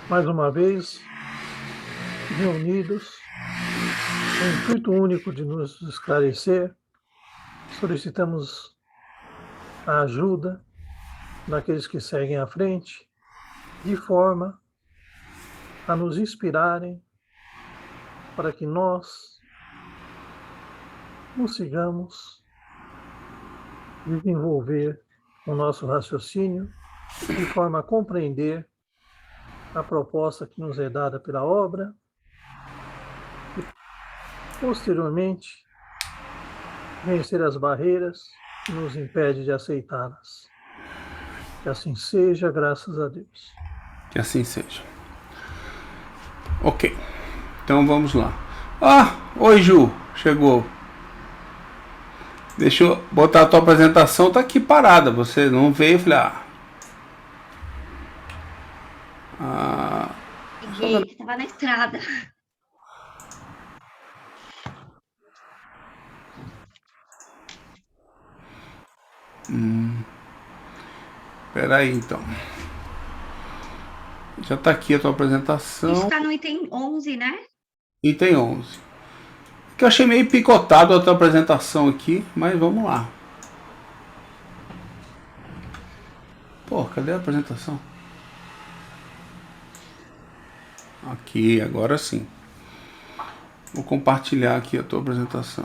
mais uma vez reunidos com o intuito único de nos esclarecer, solicitamos a ajuda daqueles que seguem à frente, de forma a nos inspirarem para que nós consigamos desenvolver o nosso raciocínio de forma a compreender a proposta que nos é dada pela obra e, posteriormente, vencer as barreiras que nos impedem de aceitá-las. Que assim seja, graças a Deus. Que assim seja. Ok, então vamos lá. Ah, oi Ju, chegou. Deixa eu botar a tua apresentação, tá aqui parada. Você não veio, eu falei, Cheguei, estava na estrada. Peraí então. Já tá aqui a tua A gente apresentação. está no item 11, né? Item 11. Que eu achei meio picotado a tua apresentação aqui, mas vamos lá. Pô, cadê a apresentação? Aqui, agora sim. Vou compartilhar aqui a tua apresentação.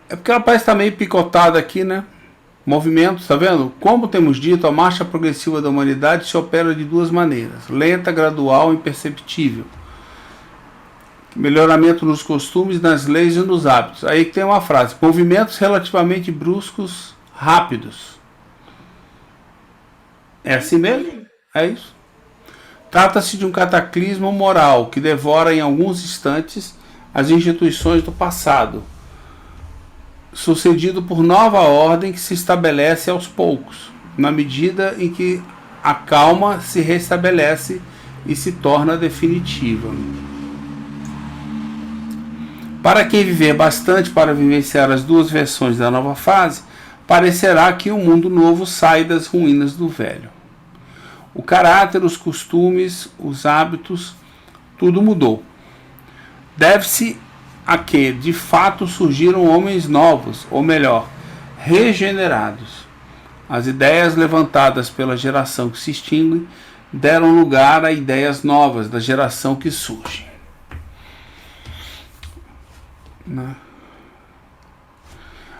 É porque ela parece estar meio picotada aqui, né? Movimentos, tá vendo? Como temos dito, a marcha progressiva da humanidade se opera de duas maneiras: lenta, gradual e imperceptível. Melhoramento nos costumes, nas leis e nos hábitos. Aí tem uma frase: movimentos relativamente bruscos, rápidos. É assim mesmo? É isso. Trata-se de um cataclismo moral que devora em alguns instantes as instituições do passado, sucedido por nova ordem que se estabelece aos poucos, na medida em que a calma se restabelece e se torna definitiva. Para quem viver bastante para vivenciar as duas versões da nova fase, parecerá que um mundo novo sai das ruínas do velho. O caráter, os costumes, os hábitos, tudo mudou. Deve-se a que, de fato, surgiram homens novos, ou melhor, regenerados. As ideias levantadas pela geração que se extingue deram lugar a ideias novas da geração que surge.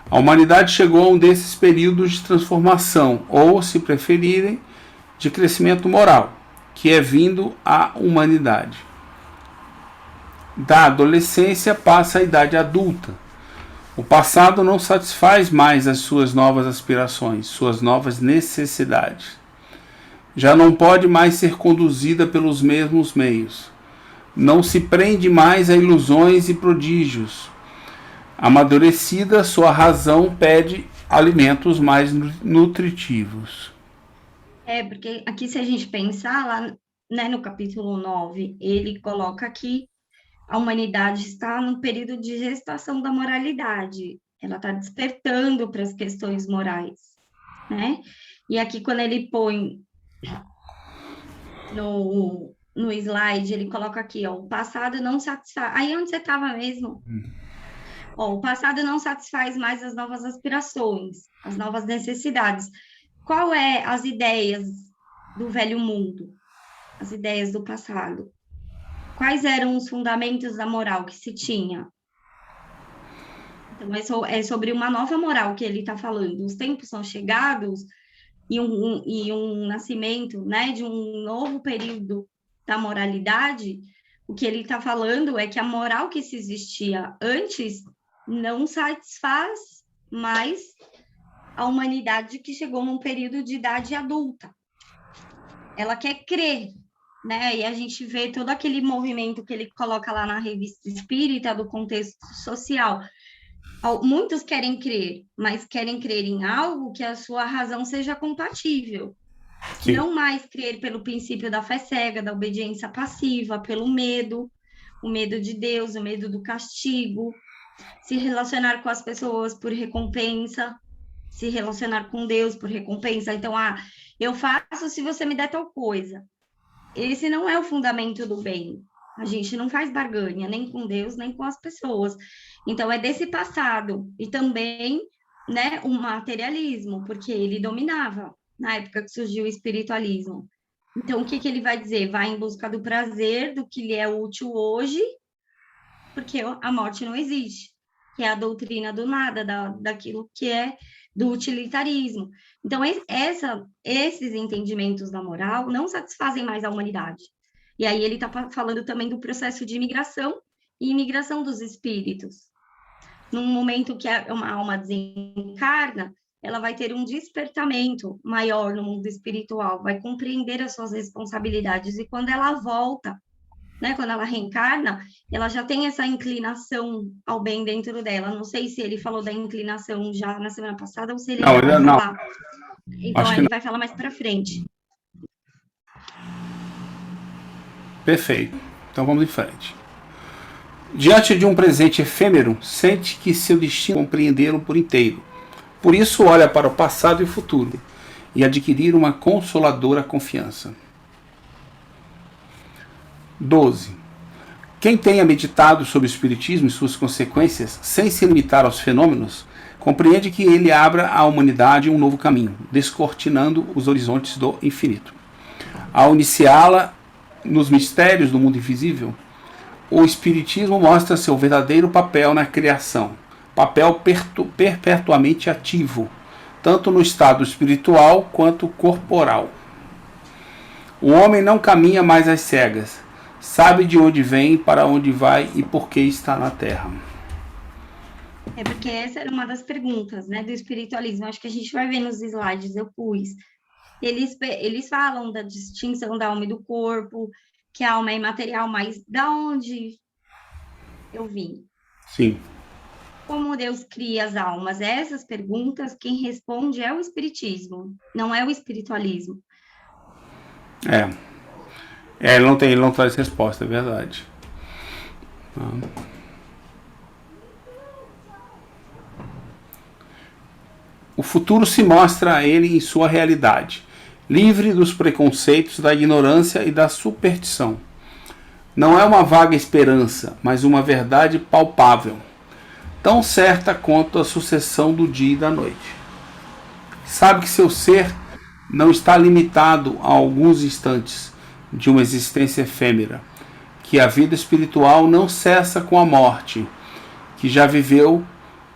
A humanidade chegou a um desses períodos de transformação, ou, se preferirem, de crescimento moral, que é vindo à humanidade. Da adolescência passa a idade adulta. O passado não satisfaz mais as suas novas aspirações, suas novas necessidades. Já não pode mais ser conduzida pelos mesmos meios. Não se prende mais a ilusões e prodígios. Amadurecida, sua razão pede alimentos mais nutritivos. Porque aqui, se a gente pensar lá, né, no capítulo 9, ele coloca que a humanidade está no período de gestação da moralidade. Ela está despertando para as questões morais, né? E aqui, quando ele põe no slide, ele coloca aqui, ó, o passado não satisfaz. Aí onde você estava mesmo? Ó, o passado não satisfaz mais as novas aspirações, as novas necessidades. Qual é as ideias do velho mundo? As ideias do passado? Quais eram os fundamentos da moral que se tinha? Então, é sobre uma nova moral que ele está falando. Os tempos são chegados e um nascimento, né, de um novo período da moralidade. O que ele está falando é que a moral que se existia antes não satisfaz mais a humanidade que chegou num período de idade adulta. Ela quer crer, né? E a gente vê todo aquele movimento que ele coloca lá na Revista Espírita do contexto social. Muitos querem crer, mas querem crer em algo que a sua razão seja compatível. Sim. Não mais crer pelo princípio da fé cega, da obediência passiva, pelo medo, o medo de Deus, o medo do castigo, se relacionar com as pessoas por recompensa, se relacionar com Deus por recompensa. Então, eu faço se você me der tal coisa. Esse não é o fundamento do bem. A gente não faz barganha, nem com Deus, nem com as pessoas. Então, é desse passado. E também, né, o materialismo, porque ele dominava na época que surgiu o espiritualismo. Então, o que ele vai dizer? Vai em busca do prazer, do que lhe é útil hoje, porque a morte não existe, que é a doutrina do nada, daquilo que é do utilitarismo. Então, esses entendimentos da moral não satisfazem mais a humanidade. E aí ele está falando também do processo de imigração e imigração dos espíritos. Num momento que uma alma desencarna, ela vai ter um despertamento maior no mundo espiritual, vai compreender as suas responsabilidades, e quando ela volta, né, quando ela reencarna, ela já tem essa inclinação ao bem dentro dela. Não sei se ele falou da inclinação já na semana passada ou se ele vai falar. Então, ele vai falar mais para frente. Perfeito. Então, vamos em frente. Diante de um presente efêmero, sente que seu destino é compreendê-lo por inteiro. Por isso, olha para o passado e o futuro e adquirir uma consoladora confiança. 12. Quem tenha meditado sobre o Espiritismo e suas consequências, sem se limitar aos fenômenos, compreende que ele abra à humanidade um novo caminho, descortinando os horizontes do infinito. Ao iniciá-la nos mistérios do mundo invisível, o Espiritismo mostra seu verdadeiro papel na criação, papel perpetuamente ativo, tanto no estado espiritual quanto corporal. O homem não caminha mais às cegas, sabe de onde vem, para onde vai e por que está na Terra. É porque essa era uma das perguntas, né, do espiritualismo. Acho que a gente vai ver nos slides, eu pus. Eles falam da distinção da alma e do corpo, que a alma é imaterial, mas da onde eu vim? Sim. Como Deus cria as almas? Essas perguntas, quem responde é o espiritismo, não é o espiritualismo. Ele não traz resposta, é verdade. O futuro se mostra a ele em sua realidade, livre dos preconceitos, da ignorância e da superstição. Não é uma vaga esperança, mas uma verdade palpável, tão certa quanto a sucessão do dia e da noite. Sabe que seu ser não está limitado a alguns instantes de uma existência efêmera, que a vida espiritual não cessa com a morte, que já viveu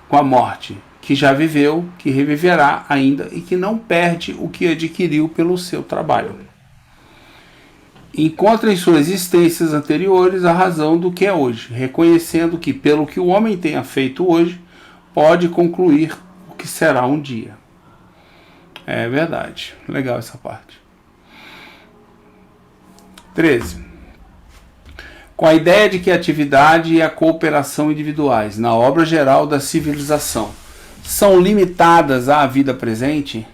com a morte, que já viveu, que reviverá ainda e que não perde o que adquiriu pelo seu trabalho. Encontra em suas existências anteriores a razão do que é hoje, reconhecendo que, pelo que o homem tenha feito hoje, pode concluir o que será um dia. É verdade. Legal essa parte. 13. Com a ideia de que a atividade e a cooperação individuais na obra geral da civilização são limitadas à vida presente,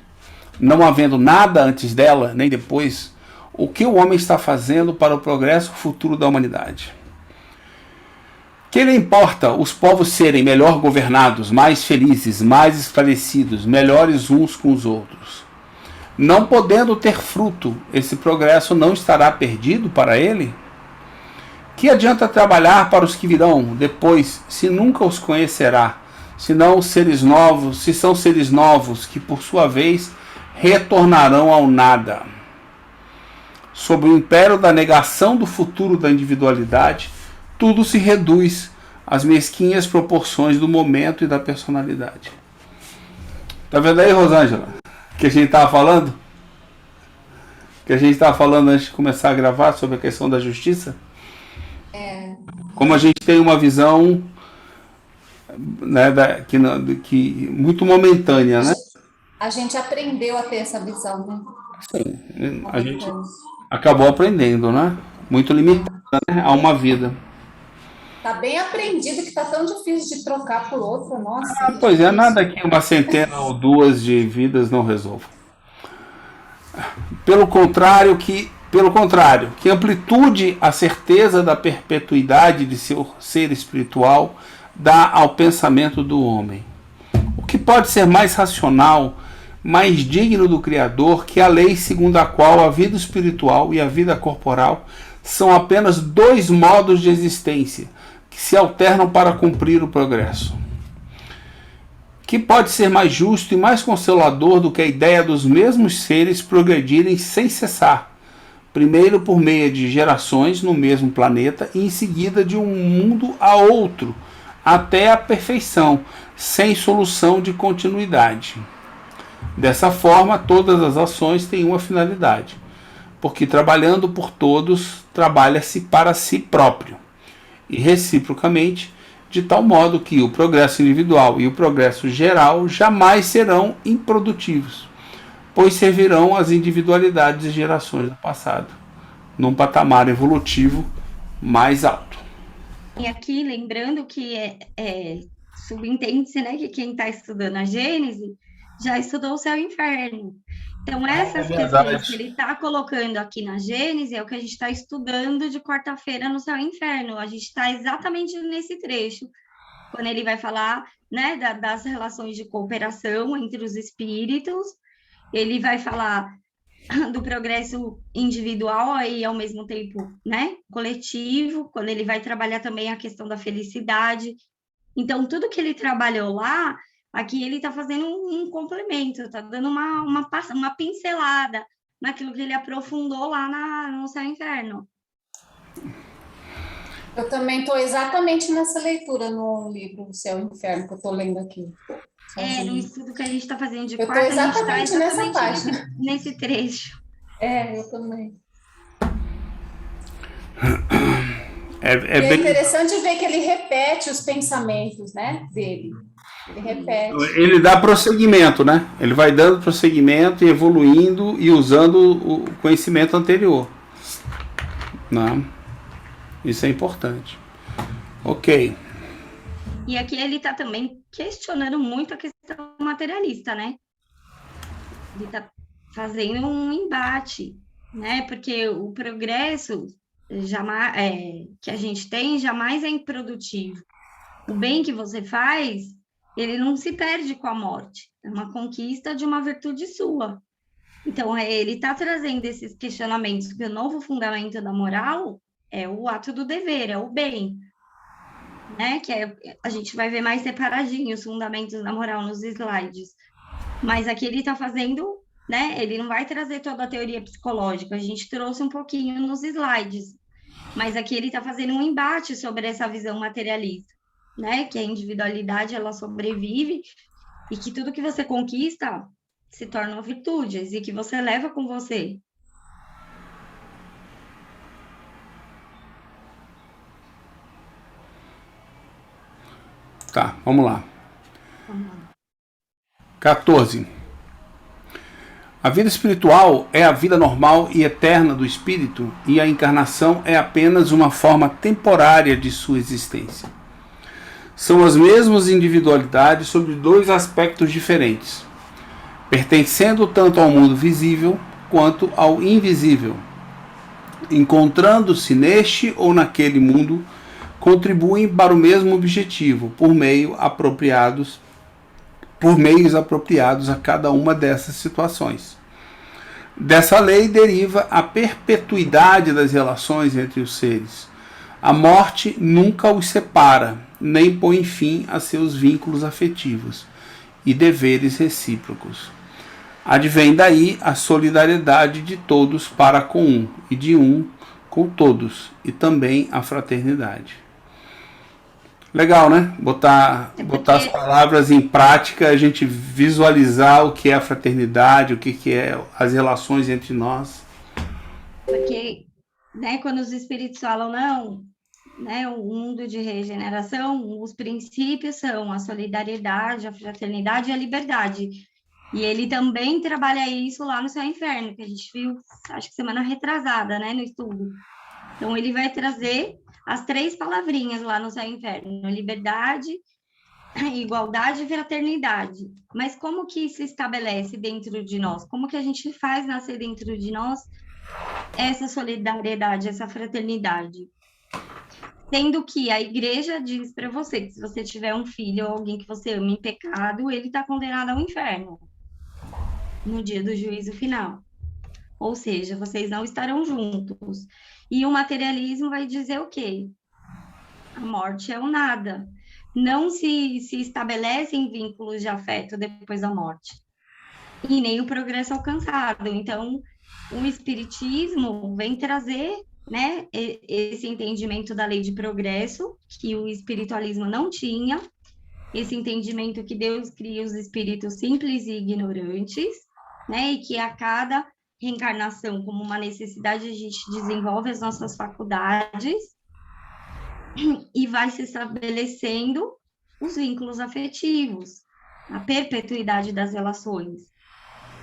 não havendo nada antes dela, nem depois, o que o homem está fazendo para o progresso futuro da humanidade? Que lhe importa os povos serem melhor governados, mais felizes, mais esclarecidos, melhores uns com os outros? Não podendo ter fruto, esse progresso não estará perdido para ele? Que adianta trabalhar para os que virão depois, se nunca os conhecerá, se são seres novos que, por sua vez, retornarão ao nada? Sob o império da negação do futuro da individualidade, tudo se reduz às mesquinhas proporções do momento e da personalidade. Tá vendo aí, Rosângela? Que a gente estava falando? Que a gente estava falando antes de começar a gravar sobre a questão da justiça? Como a gente tem uma visão, né, que muito momentânea, né? A gente aprendeu a ter essa visão, né? Sim, a gente acabou aprendendo, né? Muito limitada, né, a uma vida. Tá bem aprendido que tá tão difícil de trocar por outra, nossa. Pois é, nada que uma centena ou duas de vidas não resolva. Pelo contrário, que Pelo contrário, que amplitude a certeza da perpetuidade de seu ser espiritual dá ao pensamento do homem. O que pode ser mais racional, mais digno do Criador que a lei segundo a qual a vida espiritual e a vida corporal são apenas dois modos de existência que se alternam para cumprir o progresso? Que pode ser mais justo e mais consolador do que a ideia dos mesmos seres progredirem sem cessar, primeiro por meio de gerações no mesmo planeta e em seguida de um mundo a outro, até a perfeição, sem solução de continuidade. Dessa forma, todas as ações têm uma finalidade, porque trabalhando por todos, trabalha-se para si próprio, e reciprocamente, de tal modo que o progresso individual e o progresso geral jamais serão improdutivos, pois servirão às individualidades e gerações do passado, num patamar evolutivo mais alto. E aqui, lembrando que subentende-se, né, que quem está estudando a Gênese já estudou o céu e o inferno. Então, essas questões que ele está colocando aqui na Gênese é o que a gente está estudando de quarta-feira no céu e inferno. A gente está exatamente nesse trecho, quando ele vai falar, né, das relações de cooperação entre os espíritos. Ele vai falar do progresso individual e, ao mesmo tempo, né, coletivo, quando ele vai trabalhar também a questão da felicidade. Então, tudo que ele trabalhou lá, aqui ele está fazendo um complemento, está dando uma pincelada naquilo que ele aprofundou lá no Céu e Inferno. Eu também estou exatamente nessa leitura no livro Céu e Inferno, que eu estou lendo aqui. No estudo que a gente está fazendo de eu quarta, estou exatamente nessa página. Nesse trecho. Eu também. É bem interessante ver que ele repete os pensamentos, né, dele. Ele repete. Ele dá prosseguimento, né? Ele vai dando prosseguimento e evoluindo e usando o conhecimento anterior. Não. Isso é importante. Ok. E aqui ele está também questionando muito a questão materialista, né? Ele está fazendo um embate, né? Porque o progresso que a gente tem jamais é improdutivo. O bem que você faz, ele não se perde com a morte. É uma conquista de uma virtude sua. Então, ele está trazendo esses questionamentos, que o novo fundamento da moral é o ato do dever, é o bem. Né? Que a gente vai ver mais separadinho os fundamentos da moral nos slides. Mas aqui ele está fazendo, né? Ele não vai trazer toda a teoria psicológica, a gente trouxe um pouquinho nos slides. Mas aqui ele está fazendo um embate sobre essa visão materialista, né? Que a individualidade, ela sobrevive e que tudo que você conquista se tornam virtudes e que você leva com você. Tá, vamos lá. 14. A vida espiritual é a vida normal e eterna do espírito, e a encarnação é apenas uma forma temporária de sua existência. São as mesmas individualidades sobre dois aspectos diferentes, pertencendo tanto ao mundo visível quanto ao invisível. Encontrando-se neste ou naquele mundo, contribuem para o mesmo objetivo, por meios apropriados a cada uma dessas situações. Dessa lei deriva a perpetuidade das relações entre os seres. A morte nunca os separa, nem põe fim a seus vínculos afetivos e deveres recíprocos. Advém daí a solidariedade de todos para com um, e de um com todos, e também a fraternidade. Legal, né? Botar as palavras em prática, a gente visualizar o que é a fraternidade, o que é as relações entre nós. Porque, né, quando os espíritos falam, não, né, o mundo de regeneração, os princípios são a solidariedade, a fraternidade e a liberdade. E ele também trabalha isso lá no Céu e Inferno, que a gente viu, acho que semana retrasada, né, no estudo. Então, ele vai trazer as 3 palavrinhas lá no Céu e Inferno: liberdade, igualdade e fraternidade. Mas como que se estabelece dentro de nós? Como que a gente faz nascer dentro de nós essa solidariedade, essa fraternidade. Sendo que a igreja diz para você que se você tiver um filho ou alguém que você ama em pecado, ele está condenado ao inferno no dia do juízo final. Ou seja, vocês não estarão juntos. E o materialismo vai dizer o quê? A morte é o nada. Não se estabelecem vínculos de afeto depois da morte. E nem o progresso alcançado. Então, o espiritismo vem trazer, né, esse entendimento da lei de progresso, que o espiritualismo não tinha, esse entendimento que Deus cria os espíritos simples e ignorantes, né, e que a cada reencarnação, como uma necessidade, a gente desenvolve as nossas faculdades e vai se estabelecendo os vínculos afetivos, a perpetuidade das relações.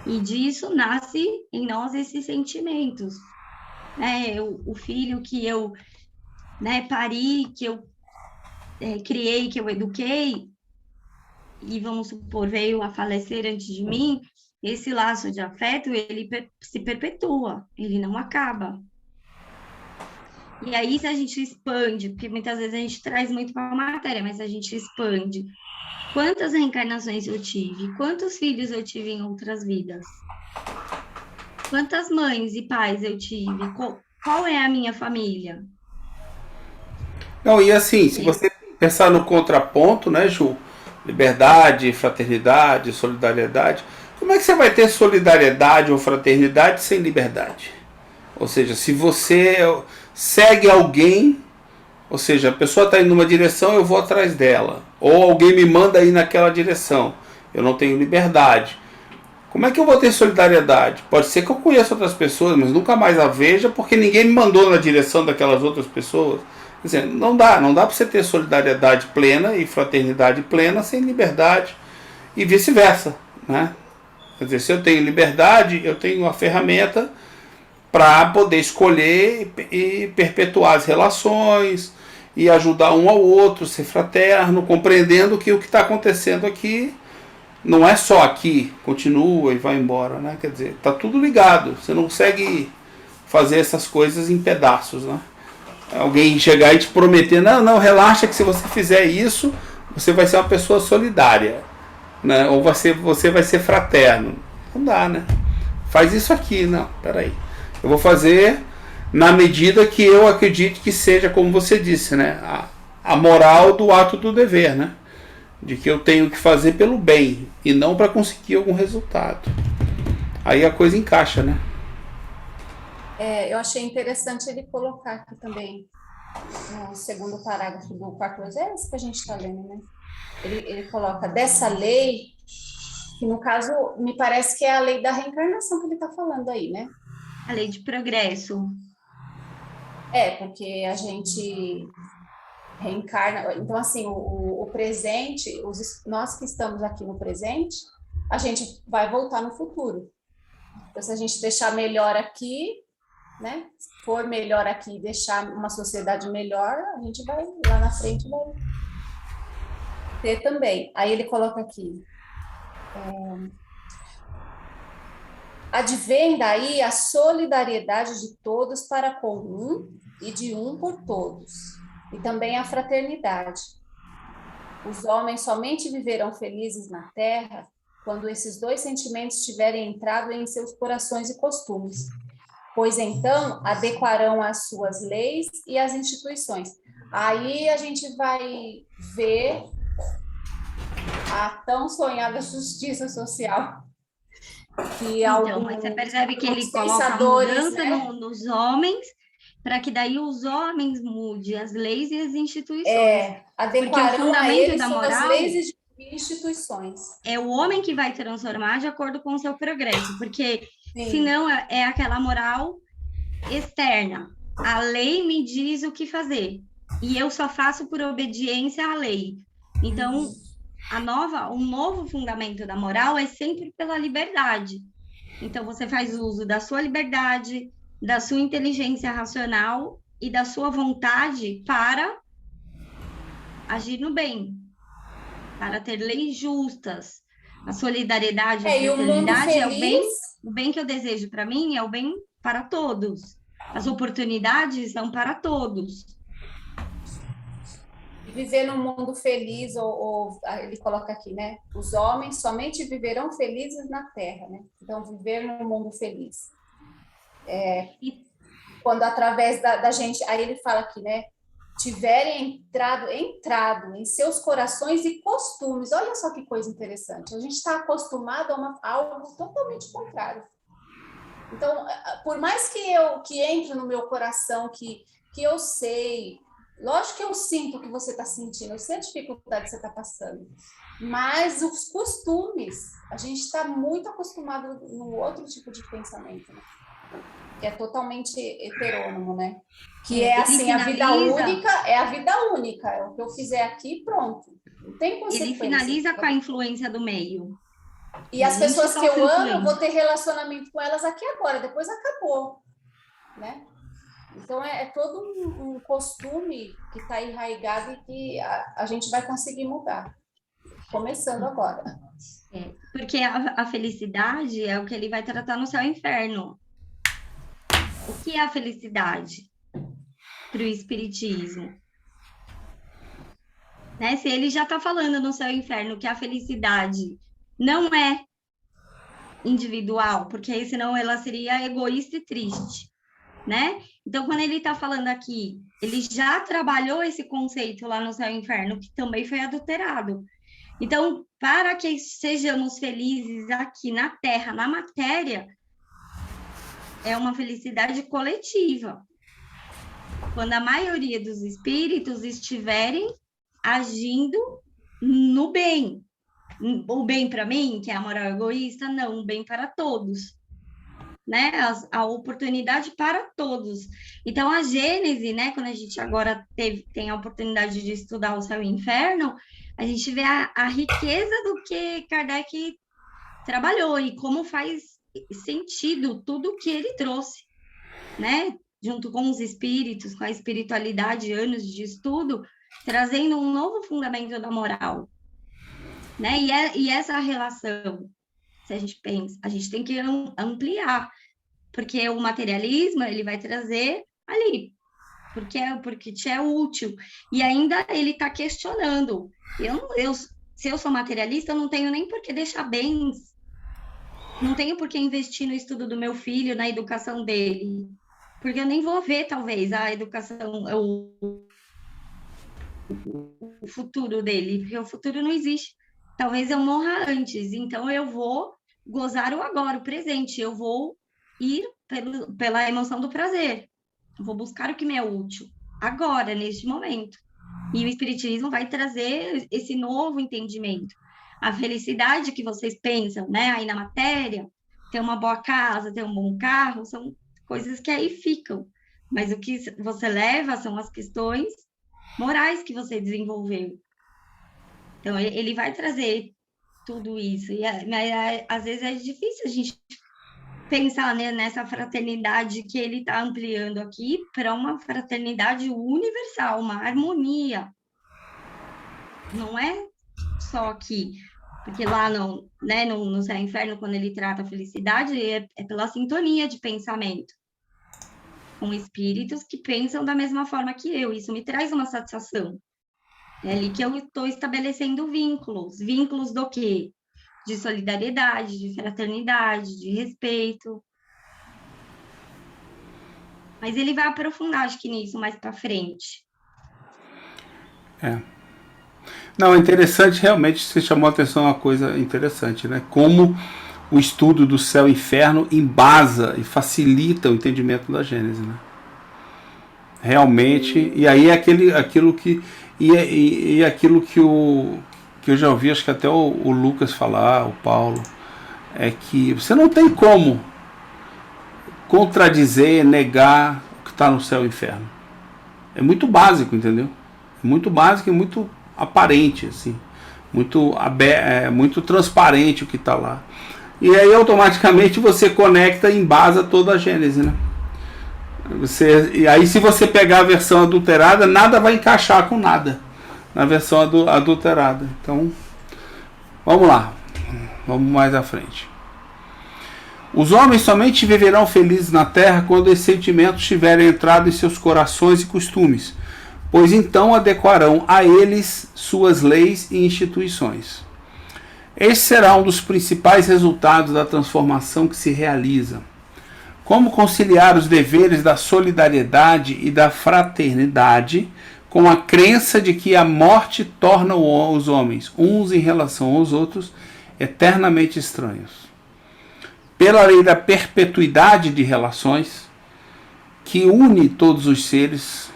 E disso nasce em nós esses sentimentos. Né? O filho que eu, né, pari, que eu criei, que eu eduquei, e vamos supor, veio a falecer antes de mim, esse laço de afeto, ele se perpetua, ele não acaba. E aí, se a gente expande, porque muitas vezes a gente traz muito para a matéria, mas a gente expande. Quantas reencarnações eu tive? Quantos filhos eu tive em outras vidas? Quantas mães e pais eu tive? Qual é a minha família? Não, e assim, se você pensar no contraponto, né, Ju? Liberdade, fraternidade, solidariedade. Como é que você vai ter solidariedade ou fraternidade sem liberdade? Ou seja, se você segue alguém, ou seja, a pessoa está indo numa direção, eu vou atrás dela. Ou alguém me manda ir naquela direção. Eu não tenho liberdade. Como é que eu vou ter solidariedade? Pode ser que eu conheça outras pessoas, mas nunca mais a veja porque ninguém me mandou na direção daquelas outras pessoas. Quer dizer, não dá para você ter solidariedade plena e fraternidade plena sem liberdade e vice-versa, né? Quer dizer, se eu tenho liberdade, eu tenho uma ferramenta para poder escolher e perpetuar as relações e ajudar um ao outro, ser fraterno, compreendendo que o que está acontecendo aqui não é só aqui, continua e vai embora, né? Quer dizer, está tudo ligado, você não consegue fazer essas coisas em pedaços, né? Alguém chegar e te prometer, não, relaxa que se você fizer isso, você vai ser uma pessoa solidária, né? Ou você vai ser fraterno. Não dá, né? Faz isso aqui, não, peraí. Eu vou fazer na medida que eu acredite que seja, como você disse, né? A moral do ato do dever, né? De que eu tenho que fazer pelo bem e não para conseguir algum resultado. Aí a coisa encaixa, né? Eu achei interessante ele colocar aqui também, no segundo parágrafo do 14, é esse que a gente está lendo, né? Ele coloca dessa lei, que no caso me parece que é a lei da reencarnação que ele está falando aí, né? A lei de progresso. Porque a gente reencarna, então assim, o presente, nós que estamos aqui no presente, a gente vai voltar no futuro. Então, se a gente deixar melhor aqui, né? Se for melhor aqui, deixar uma sociedade melhor, a gente vai lá na frente vai ter também. Aí ele coloca aqui, advém daí a solidariedade de todos para com um e de um por todos, e também a fraternidade. Os homens somente viverão felizes na terra quando esses dois sentimentos tiverem entrado em seus corações e costumes, pois então adequarão as suas leis e as instituições. Aí a gente vai ver a tão sonhada justiça social. Que então, mas você percebe que ele coloca a mudança, né, nos homens, para que daí os homens mudem as leis e as instituições. Adequarão o fundamento da moral, as leis e instituições. É o homem que vai transformar de acordo com o seu progresso, porque senão é aquela moral externa. A lei me diz o que fazer e eu só faço por obediência à lei. Então, um novo fundamento da moral é sempre pela liberdade. Então, você faz uso da sua liberdade, da sua inteligência racional e da sua vontade para agir no bem, para ter leis justas. A solidariedade, a fraternidade é o bem que eu desejo para mim, é o bem para todos. As oportunidades são para todos. Viver num mundo feliz, ou ele coloca aqui, né? Os homens somente viverão felizes na terra, né? Então, viver num mundo feliz. Quando através da gente, aí ele fala aqui, né? Tiverem entrado em seus corações e costumes. Olha só que coisa interessante. A gente está acostumado a algo totalmente contrário. Então, por mais que entre no meu coração, que eu sei, lógico que eu sinto o que você está sentindo, eu sei a dificuldade que você está passando, mas os costumes, a gente está muito acostumado no outro tipo de pensamento, né? Que é totalmente heterônomo, né? Que é assim, a vida única, é o que eu fizer aqui, pronto. Não tem consequência. Ele finaliza com a influência do meio. E as pessoas que eu amo, eu vou ter relacionamento com elas aqui agora, depois acabou, né? Então, é todo um costume que está enraizado e que a gente vai conseguir mudar, começando agora. Porque a felicidade é o que ele vai tratar no céu e inferno. O que é a felicidade para o espiritismo? Né? Se ele já está falando no céu e inferno que a felicidade não é individual, porque aí senão ela seria egoísta e triste, né? Então, quando ele está falando aqui, ele já trabalhou esse conceito lá no céu e inferno, que também foi adulterado. Então, para que sejamos felizes aqui na Terra, na matéria, é uma felicidade coletiva. Quando a maioria dos espíritos estiverem agindo no bem. O bem para mim, que é a moral egoísta, não, o bem para todos. Né? A oportunidade para todos. Então, a Gênese, né, quando a gente agora tem a oportunidade de estudar o céu e o inferno, a gente vê a riqueza do que Kardec trabalhou e como faz sentido tudo que ele trouxe, né? Junto com os espíritos, com a espiritualidade, anos de estudo, trazendo um novo fundamento da moral, né? E essa relação, se a gente pensa, a gente tem que ampliar, porque o materialismo ele vai trazer ali, porque te é útil, e ainda ele está questionando. Se eu sou materialista, eu não tenho nem por que deixar bens, não tenho por que investir no estudo do meu filho, na educação dele, porque eu nem vou ver, talvez, a educação, o futuro dele, porque o futuro não existe. Talvez eu morra antes, então eu vou gozar o agora, o presente, eu vou ir pela emoção do prazer, eu vou buscar o que me é útil, agora, neste momento. E o Espiritismo vai trazer esse novo entendimento. A felicidade que vocês pensam, né, aí na matéria, ter uma boa casa, ter um bom carro, são coisas que aí ficam. Mas o que você leva são as questões morais que você desenvolveu. Então, ele vai trazer tudo isso. Mas, às vezes, é difícil a gente pensar, né, nessa fraternidade que ele está ampliando aqui para uma fraternidade universal, uma harmonia. Não é só aqui. Porque lá no Céu e Inferno, quando ele trata a felicidade, é pela sintonia de pensamento com espíritos que pensam da mesma forma que eu. Isso me traz uma satisfação. É ali que eu estou estabelecendo vínculos. Vínculos do quê? De solidariedade, de fraternidade, de respeito. Mas ele vai aprofundar, acho que nisso, mais para frente. Não, é interessante, realmente, você chamou a atenção a uma coisa interessante, né? Como o estudo do céu e inferno embasa e facilita o entendimento da Gênese, né? Realmente, e aí é aquilo que eu já ouvi, acho que até o Lucas falar, o Paulo, é que você não tem como contradizer, negar o que está no céu e inferno. É muito básico, entendeu? É muito básico e muito aparente, assim, muito transparente o que está lá. E aí automaticamente você conecta e embasa toda a Gênese, né? E aí, se você pegar a versão adulterada, nada vai encaixar com nada na versão adulterada. Então, vamos lá, vamos mais à frente. Os homens somente viverão felizes na terra quando esses sentimentos tiverem entrado em seus corações e costumes, pois então adequarão a eles suas leis e instituições. Este será um dos principais resultados da transformação que se realiza. Como conciliar os deveres da solidariedade e da fraternidade com a crença de que a morte torna os homens, uns em relação aos outros, eternamente estranhos? Pela lei da perpetuidade de relações, que une todos os seres,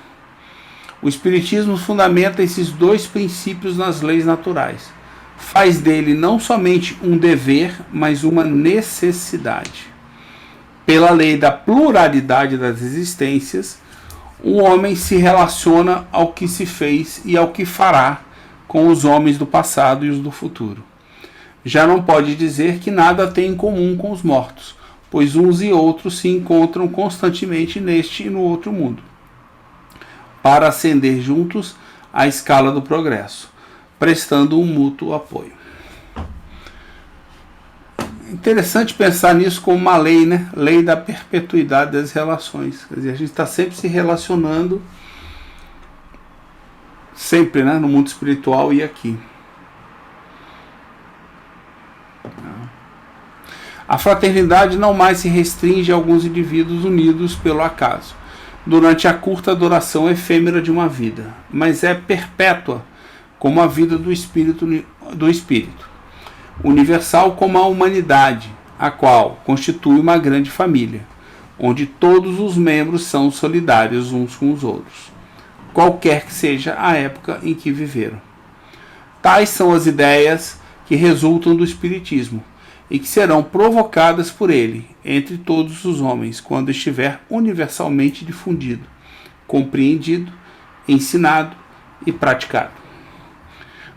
o Espiritismo fundamenta esses dois princípios nas leis naturais. Faz dele não somente um dever, mas uma necessidade. Pela lei da pluralidade das existências, o homem se relaciona ao que se fez e ao que fará com os homens do passado e os do futuro. Já não pode dizer que nada tem em comum com os mortos, pois uns e outros se encontram constantemente neste e no outro mundo, para ascender juntos à escala do progresso, prestando um mútuo apoio. Interessante pensar nisso como uma lei, né? Lei da perpetuidade das relações. Quer dizer, a gente está sempre se relacionando, sempre, né? No mundo espiritual e aqui. A fraternidade não mais se restringe a alguns indivíduos unidos pelo acaso, durante a curta duração efêmera de uma vida, mas é perpétua, como a vida do espírito, universal como a humanidade, a qual constitui uma grande família, onde todos os membros são solidários uns com os outros, qualquer que seja a época em que viveram. Tais são as ideias que resultam do Espiritismo e que serão provocadas por ele entre todos os homens quando estiver universalmente difundido, compreendido, ensinado e praticado.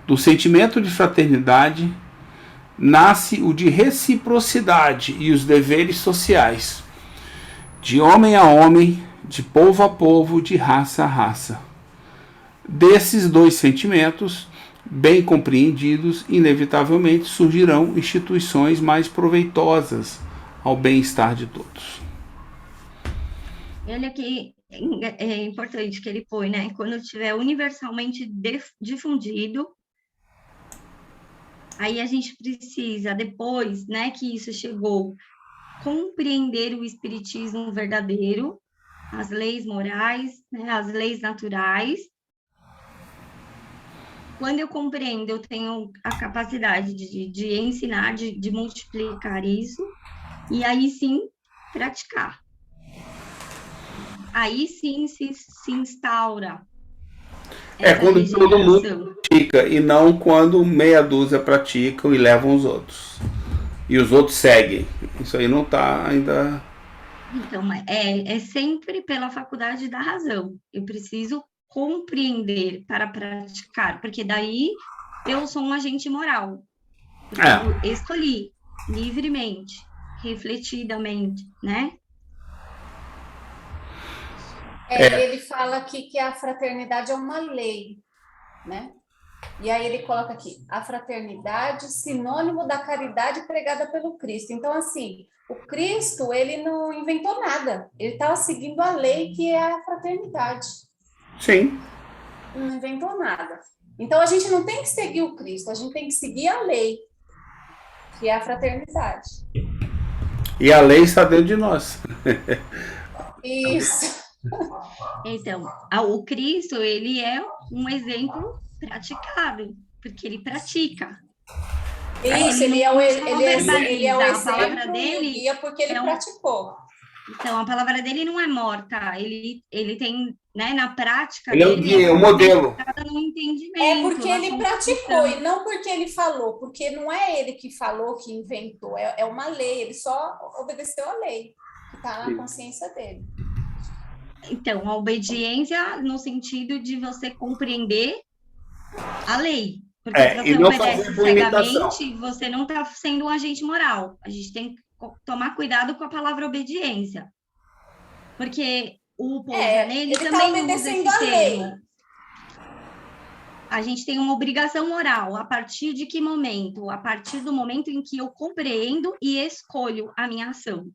Do sentimento de fraternidade nasce o de reciprocidade e os deveres sociais, de homem a homem, de povo a povo, de raça a raça. Desses dois sentimentos, bem compreendidos, inevitavelmente surgirão instituições mais proveitosas ao bem-estar de todos. Olha que é importante que ele põe, né? Quando estiver universalmente difundido, aí a gente precisa, depois, né, que isso chegou, compreender o espiritismo verdadeiro, as leis morais, né, as leis naturais. Quando eu compreendo, eu tenho a capacidade de ensinar, de multiplicar isso, e aí sim, praticar. Aí sim se instaura. Quando todo mundo pratica, e não quando meia dúzia praticam e levam os outros. E os outros seguem. Isso aí não está ainda... Então, é sempre pela faculdade da razão. Eu preciso compreender para praticar, porque daí eu sou um agente moral. Eu escolhi livremente, refletidamente, né? Ele fala aqui que a fraternidade é uma lei, né? E aí ele coloca aqui, a fraternidade, sinônimo da caridade pregada pelo Cristo. Então, assim, o Cristo, ele não inventou nada. Ele estava seguindo a lei que é a fraternidade. Sim. Não inventou nada. Então, a gente não tem que seguir o Cristo, a gente tem que seguir a lei, que é a fraternidade. E a lei está dentro de nós. Isso. Então, o Cristo, ele é um exemplo praticável, porque ele pratica. Isso, ele é o exemplo dele, guia porque ele praticou. Então, a palavra dele não é morta, ele tem, né, na prática... Ele é um guia, um modelo. No entendimento, é porque ele praticou, e não porque ele falou, porque não é ele que falou, que inventou, é uma lei, ele só obedeceu a lei, que está na consciência dele. Então, a obediência no sentido de você compreender a lei. Porque se você obedece cegamente, você não está sendo um agente moral. A gente tem que tomar cuidado com a palavra obediência. Porque o Paul Zanetti ele também tá obedecendo usa esse a lei. termo. a gente tem uma obrigação moral. A partir de que momento? A partir do momento em que eu compreendo e escolho a minha ação.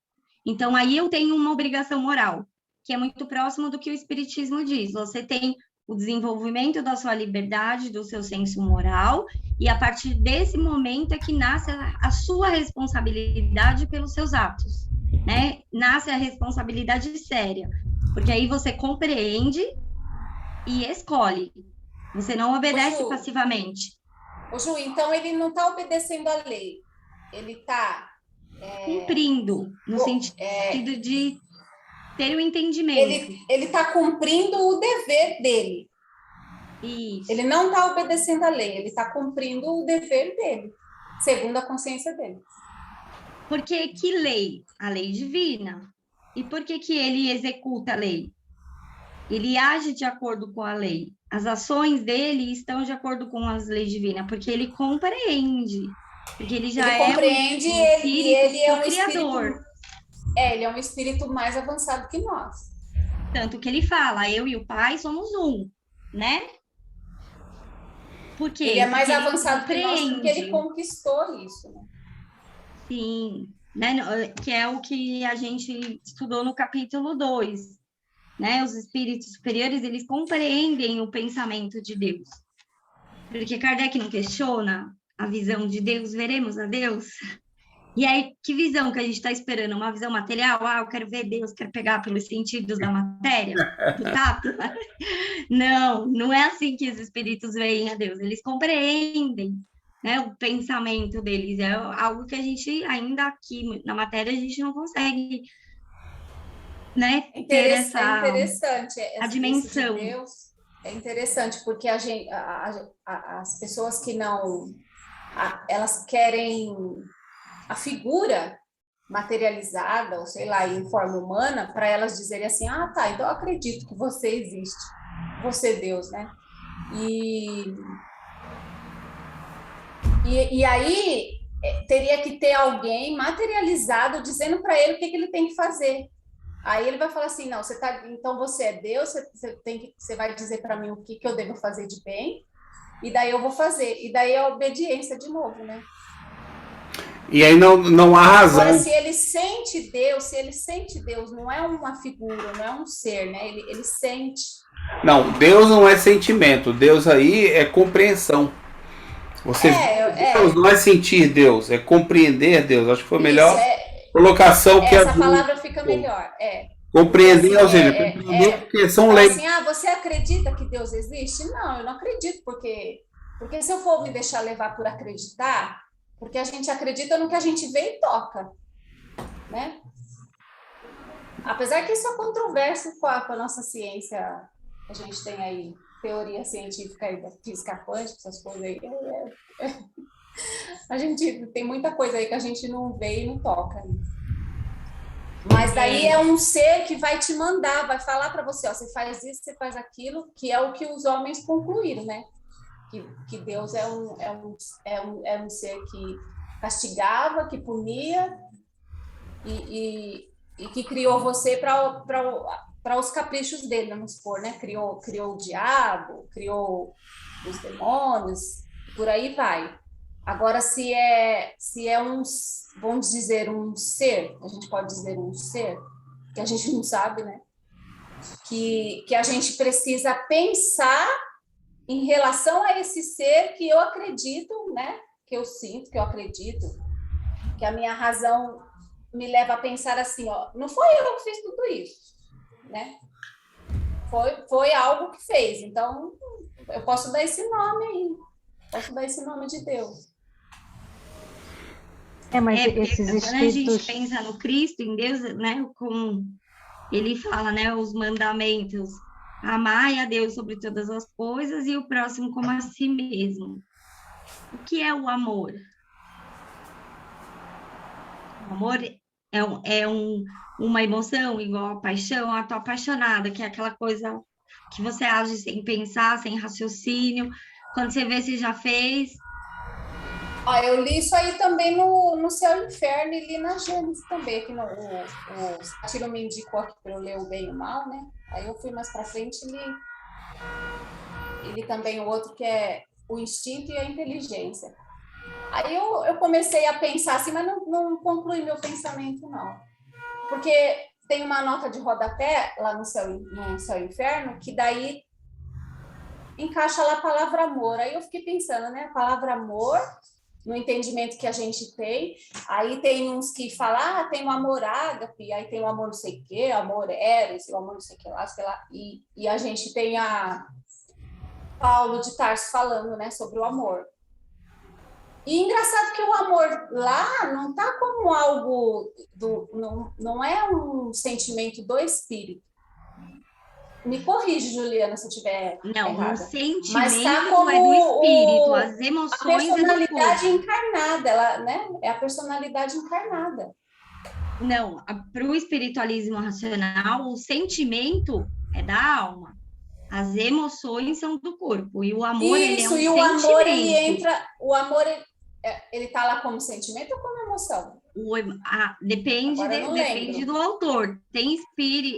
Então, aí eu tenho uma obrigação moral, que é muito próximo do que o Espiritismo diz. Você tem o desenvolvimento da sua liberdade, do seu senso moral, e a partir desse momento é que nasce a sua responsabilidade pelos seus atos, né? Nasce a responsabilidade séria, porque aí você compreende e escolhe. Você não obedece passivamente. Ô, Ju, então ele não está obedecendo a lei. Ele está... cumprindo, no sentido de ter o entendimento. Ele está cumprindo o dever dele. Isso. Ele não está obedecendo a lei, ele está cumprindo o dever dele, segundo a consciência dele. Porque que lei? A lei divina. E por que ele executa a lei? Ele age de acordo com a lei. As ações dele estão de acordo com as leis divinas, porque ele compreende. Porque ele já compreende, ele é um criador. Ele é um espírito mais avançado que nós. Tanto que ele fala, eu e o Pai somos um, né? Porque ele é mais avançado que nós, porque ele conquistou isso, né? Sim, né? Que é o que a gente estudou no capítulo 2, né? Os espíritos superiores, eles compreendem o pensamento de Deus. Porque Kardec não questiona a visão de Deus, veremos a Deus. E aí, que visão que a gente está esperando? Uma visão material? Eu quero ver Deus, quero pegar pelos sentidos da matéria, do tato. Não é assim que os espíritos veem a Deus. Eles compreendem, né, o pensamento deles. É algo que a gente, ainda aqui na matéria, a gente não consegue, né, ter essa... É interessante. A dimensão. De Deus é interessante, porque as pessoas que não... elas querem... a figura materializada, ou sei lá, em forma humana, para elas dizerem assim, tá, então eu acredito que você existe, você Deus, né? E aí teria que ter alguém materializado dizendo para ele o que ele tem que fazer. Aí ele vai falar assim, não, então você é Deus, você vai dizer para mim o que eu devo fazer de bem, e daí eu vou fazer. E daí é a obediência de novo, né? E aí não há razão. Agora, se ele sente Deus, não é uma figura, não é um ser, né? Ele sente. Não, Deus não é sentimento. Deus aí é compreensão. Deus não é sentir Deus, é compreender Deus. Acho que foi a melhor colocação que essa palavra fica melhor. Compreender, ou seja, compreender porque são leis. Assim, você acredita que Deus existe? Não, eu não acredito, porque se eu for me deixar levar por acreditar, porque a gente acredita no que a gente vê e toca, né? Apesar que isso é controverso com a nossa ciência, a gente tem aí teoria científica aí da física quântica, essas coisas aí. A gente tem muita coisa aí que a gente não vê e não toca, né? Mas daí é um ser que vai te mandar, vai falar para você, você faz isso, você faz aquilo, que é o que os homens concluíram, né? Que Deus é um ser que castigava, que punia e que criou você para os caprichos dele, vamos supor, né? Criou o diabo, criou os demônios, por aí vai. Agora, se é vamos dizer, um ser, a gente pode dizer um ser, que a gente não sabe, né? Que a gente precisa pensar em relação a esse ser que eu acredito, né? Que eu sinto, que eu acredito, que a minha razão me leva a pensar assim, não foi eu que fiz tudo isso, né? Foi algo que fez. Então, eu posso dar esse nome aí, posso dar esse nome de Deus. Mas esses espíritos... Quando a gente pensa no Cristo, em Deus, né? Como ele fala, né? Os mandamentos. Amai a Deus sobre todas as coisas e o próximo como a si mesmo. O que é o amor? O amor é uma emoção igual a paixão. Eu tô apaixonada, que é aquela coisa que você age sem pensar, sem raciocínio. Quando você vê, você já fez. Eu li isso aí também no Céu e Inferno e li na Gênesis também, que o Sátiro me indicou aqui para eu ler o bem e o mal, né? Aí eu fui mais para frente e li. ele também o outro que é o instinto e a inteligência. Aí eu comecei a pensar assim, mas não concluí meu pensamento, não. Porque tem uma nota de rodapé lá no Céu e Inferno, que daí encaixa lá a palavra amor. Aí eu fiquei pensando, né? A palavra amor, no entendimento que a gente tem. Aí tem uns que falam, tem o amor ágape, aí tem o amor não sei o quê, amor eros, o amor não sei o que lá, sei lá. E a gente tem a Paulo de Tarso falando, né, sobre o amor. E engraçado que o amor lá não está como algo não é um sentimento do espírito. Me corrige, Juliana, se eu estiver errada. O sentimento mas tá como é do espírito, as emoções a personalidade é do corpo. encarnada, ela, né? É a personalidade encarnada. Não, para o espiritualismo racional, o sentimento é da alma. As emoções são do corpo. E o amor, ele é um sentimento. Isso, e o amor, ele tá lá como sentimento ou como emoção? Depende do autor. Tem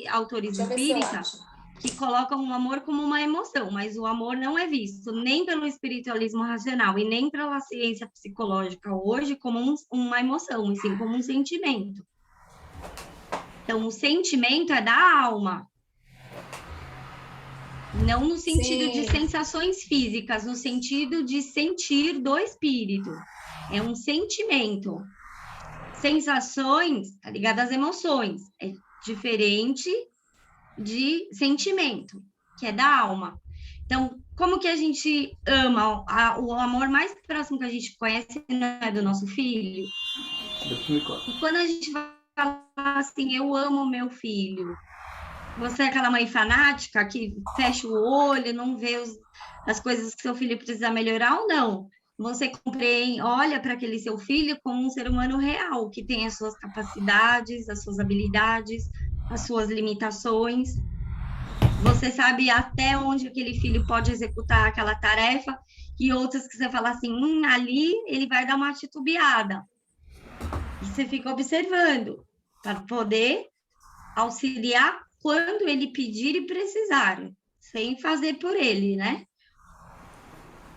autores espíritas que colocam o amor como uma emoção, mas o amor não é visto nem pelo espiritualismo racional e nem pela ciência psicológica hoje como uma emoção, e sim como um sentimento. Então, o sentimento é da alma. Não no sentido de sensações físicas, no sentido de sentir do espírito. É um sentimento. Sensações, tá ligado às emoções. É diferente de sentimento, que é da alma. Então, como que a gente ama? O amor mais próximo que a gente conhece não é do nosso filho? E quando a gente fala assim, eu amo meu filho, você é aquela mãe fanática que fecha o olho, não vê as coisas que seu filho precisa melhorar ou não? Você olha para aquele seu filho como um ser humano real, que tem as suas capacidades, as suas habilidades, as suas limitações. Você sabe até onde aquele filho pode executar aquela tarefa, e outras que você fala assim, ali ele vai dar uma titubeada. E você fica observando, para poder auxiliar quando ele pedir e precisar, sem fazer por ele, né?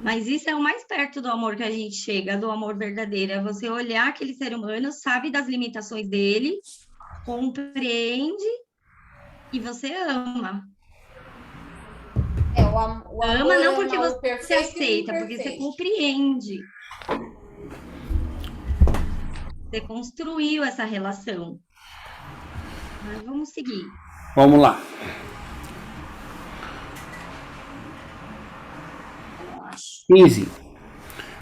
Mas isso é o mais perto do amor que a gente chega, do amor verdadeiro. É você olhar aquele ser humano, sabe das limitações dele, compreende e você ama. O amor ama não porque você aceita, porque você compreende. Você construiu essa relação. Mas vamos seguir. Vamos lá. Easy.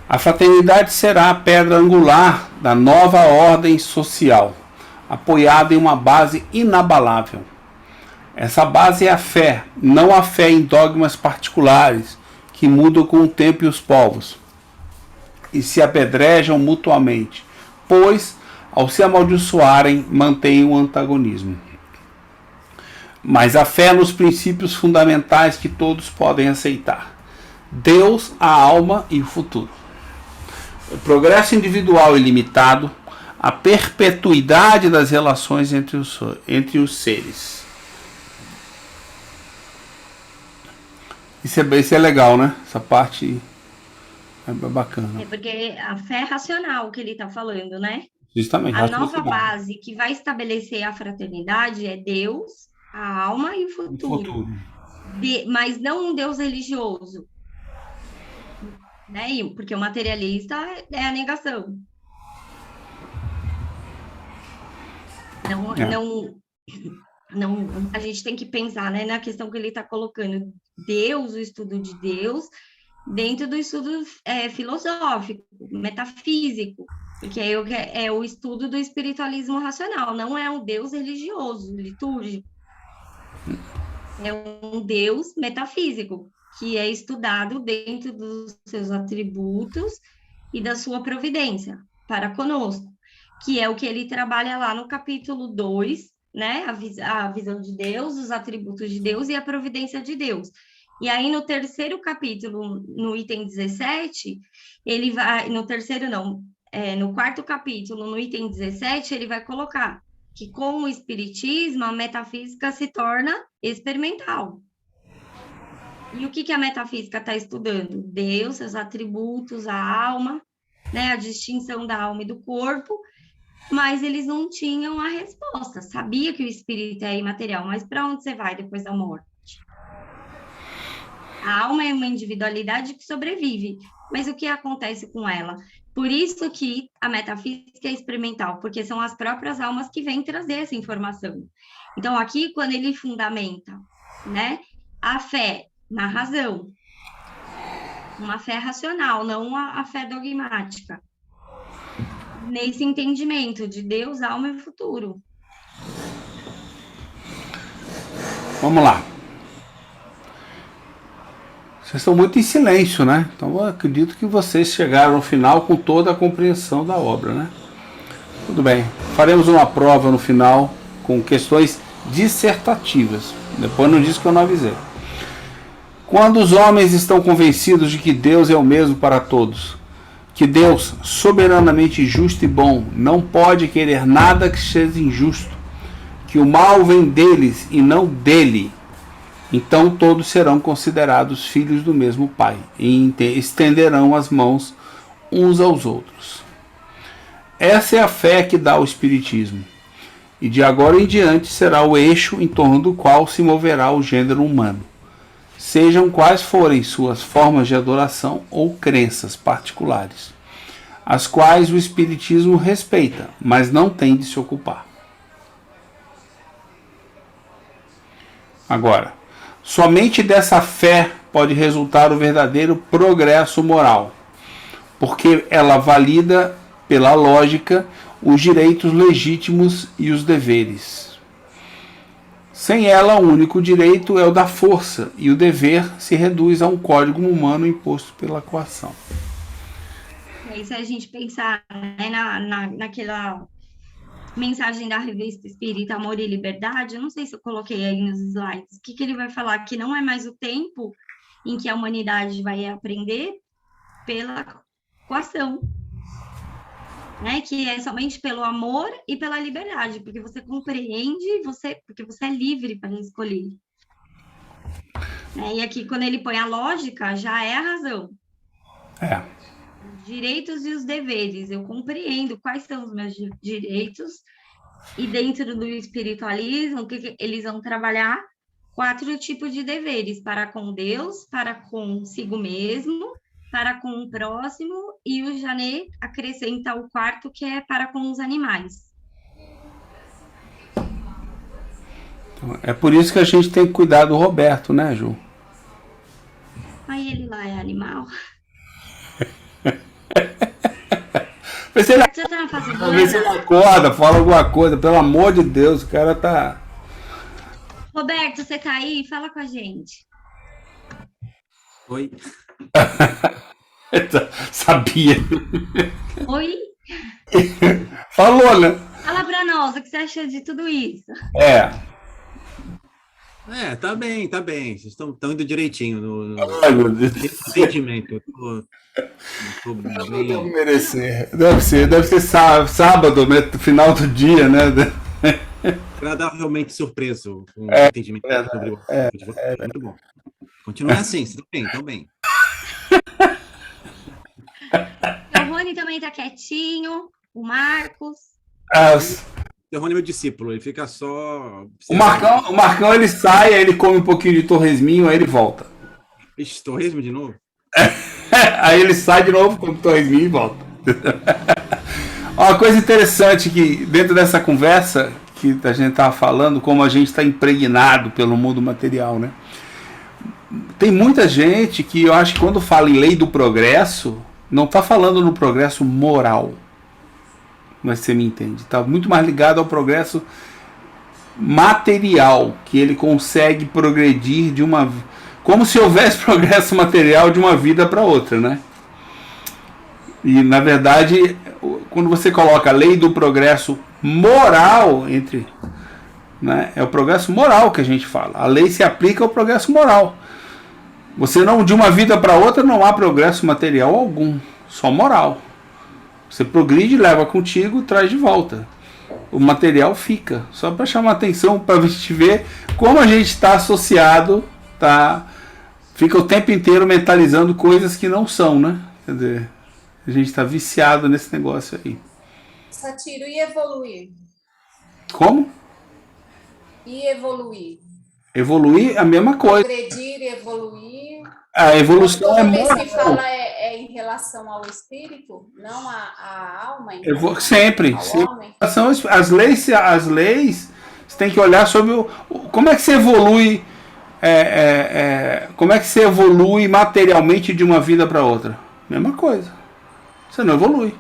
A fraternidade será a pedra angular da nova ordem social, apoiada em uma base inabalável. Essa base é a fé, não a fé em dogmas particulares que mudam com o tempo e os povos, e se apedrejam mutuamente, pois, ao se amaldiçoarem, mantêm o antagonismo. Mas a fé nos princípios fundamentais que todos podem aceitar: Deus, a alma e o futuro. O progresso individual ilimitado, a perpetuidade das relações entre os seres. Isso é legal, né? Essa parte é bacana. É porque a fé é racional que ele está falando, né? Justamente. A nova base que vai estabelecer a fraternidade é Deus, a alma e o futuro. Mas não um Deus religioso. Né? Porque o materialista é a negação. Não, a gente tem que pensar, né, na questão que ele está colocando. Deus, o estudo de Deus, dentro do estudo filosófico, metafísico, porque é o estudo do espiritualismo racional, não é um Deus religioso, litúrgico. É um Deus metafísico, que é estudado dentro dos seus atributos e da sua providência para conosco, que é o que ele trabalha lá no capítulo 2, né? A visão de Deus, os atributos de Deus e a providência de Deus. E aí, no terceiro capítulo, no item 17, ele vai... No quarto capítulo, no item 17, ele vai colocar que com o espiritismo, a metafísica se torna experimental. E o que a metafísica está estudando? Deus, seus atributos, a alma, né, a distinção da alma e do corpo, mas eles não tinham a resposta. Sabia que o espírito é imaterial, mas para onde você vai depois da morte? A alma é uma individualidade que sobrevive, mas o que acontece com ela? Por isso que a metafísica é experimental, porque são as próprias almas que vêm trazer essa informação. Então, aqui, quando ele fundamenta, né, a fé na razão, uma fé racional, não a fé dogmática, nesse entendimento de Deus, alma e futuro. Vamos lá. Vocês estão muito em silêncio, né? Então eu acredito que vocês chegaram ao final com toda a compreensão da obra, né? Tudo bem. Faremos uma prova no final com questões dissertativas. Depois não diz que eu não avisei. Quando os homens estão convencidos de que Deus é o mesmo para todos, que Deus, soberanamente justo e bom, não pode querer nada que seja injusto, que o mal vem deles e não dele, então todos serão considerados filhos do mesmo Pai e estenderão as mãos uns aos outros. Essa é a fé que dá o Espiritismo, e de agora em diante será o eixo em torno do qual se moverá o gênero humano, sejam quais forem suas formas de adoração ou crenças particulares, as quais o Espiritismo respeita, mas não tem de se ocupar. Agora, somente dessa fé pode resultar o verdadeiro progresso moral, porque ela valida pela lógica os direitos legítimos e os deveres. Sem ela, o único direito é o da força, e o dever se reduz a um código humano imposto pela coação. E se a gente pensar, né, naquela mensagem da Revista Espírita Amor e Liberdade, eu não sei se eu coloquei aí nos slides, o que ele vai falar? Que não é mais o tempo em que a humanidade vai aprender pela coação, né? Que é somente pelo amor e pela liberdade, porque você compreende, porque você é livre para escolher. E aqui, quando ele põe a lógica, já é a razão. É. Os direitos e os deveres. Eu compreendo quais são os meus direitos, e dentro do espiritualismo, que eles vão trabalhar 4 tipos de deveres: para com Deus, para consigo mesmo, para com o próximo, e o Janet acrescenta o 4, que é para com os animais. É por isso que a gente tem que cuidar do Roberto, né, Ju? Aí ele lá é animal. Vê se ele acorda, fala alguma coisa, pelo amor de Deus, o cara tá... Roberto, você tá aí? Fala com a gente. Oi. Sabia. Oi? Falou, né? Fala pra nós, o que você achou de tudo isso? Tá bem. Vocês estão indo direitinho no Ai, meu Deus. entendimento. Eu não devo merecer. Deve ser sábado, né? Final do dia, né? Agradavelmente surpreso com o entendimento sobre o muito bom. Continue assim, vocês estão bem. O Rony também tá quietinho, o Marcos. O Rony é meu discípulo, ele fica só... O Marcão, ele sai, aí ele come um pouquinho de torresminho, aí ele volta. Ixi, torresmo de novo? Aí ele sai de novo, come torresminho e volta. Uma coisa interessante que dentro dessa conversa que a gente estava falando, como a gente está impregnado pelo mundo material, né? Tem muita gente que eu acho que quando fala em lei do progresso, não está falando no progresso moral. Mas você me entende. Está muito mais ligado ao progresso material, que ele consegue progredir de uma... Como se houvesse progresso material de uma vida para outra, né? E, na verdade, quando você coloca a lei do progresso moral, né, é o progresso moral que a gente fala. A lei se aplica ao progresso moral. Você não, de uma vida para outra, não há progresso material algum, só moral. Você progride, leva contigo, traz de volta. O material fica. Só para chamar atenção, para a gente ver como a gente está associado, está fica o tempo inteiro mentalizando coisas que não são, né? Quer dizer, a gente está viciado nesse negócio aí. Satiro, e evoluir? Como? E evoluir? Evoluir, a mesma coisa. Progredir e evoluir. A evolução toda é vez moral. que fala é em relação ao espírito, não à alma, então, Sempre. ao homem. As leis, você tem que olhar sobre como é que você evolui, como é que você evolui materialmente de uma vida para outra. Mesma coisa. Você não evolui.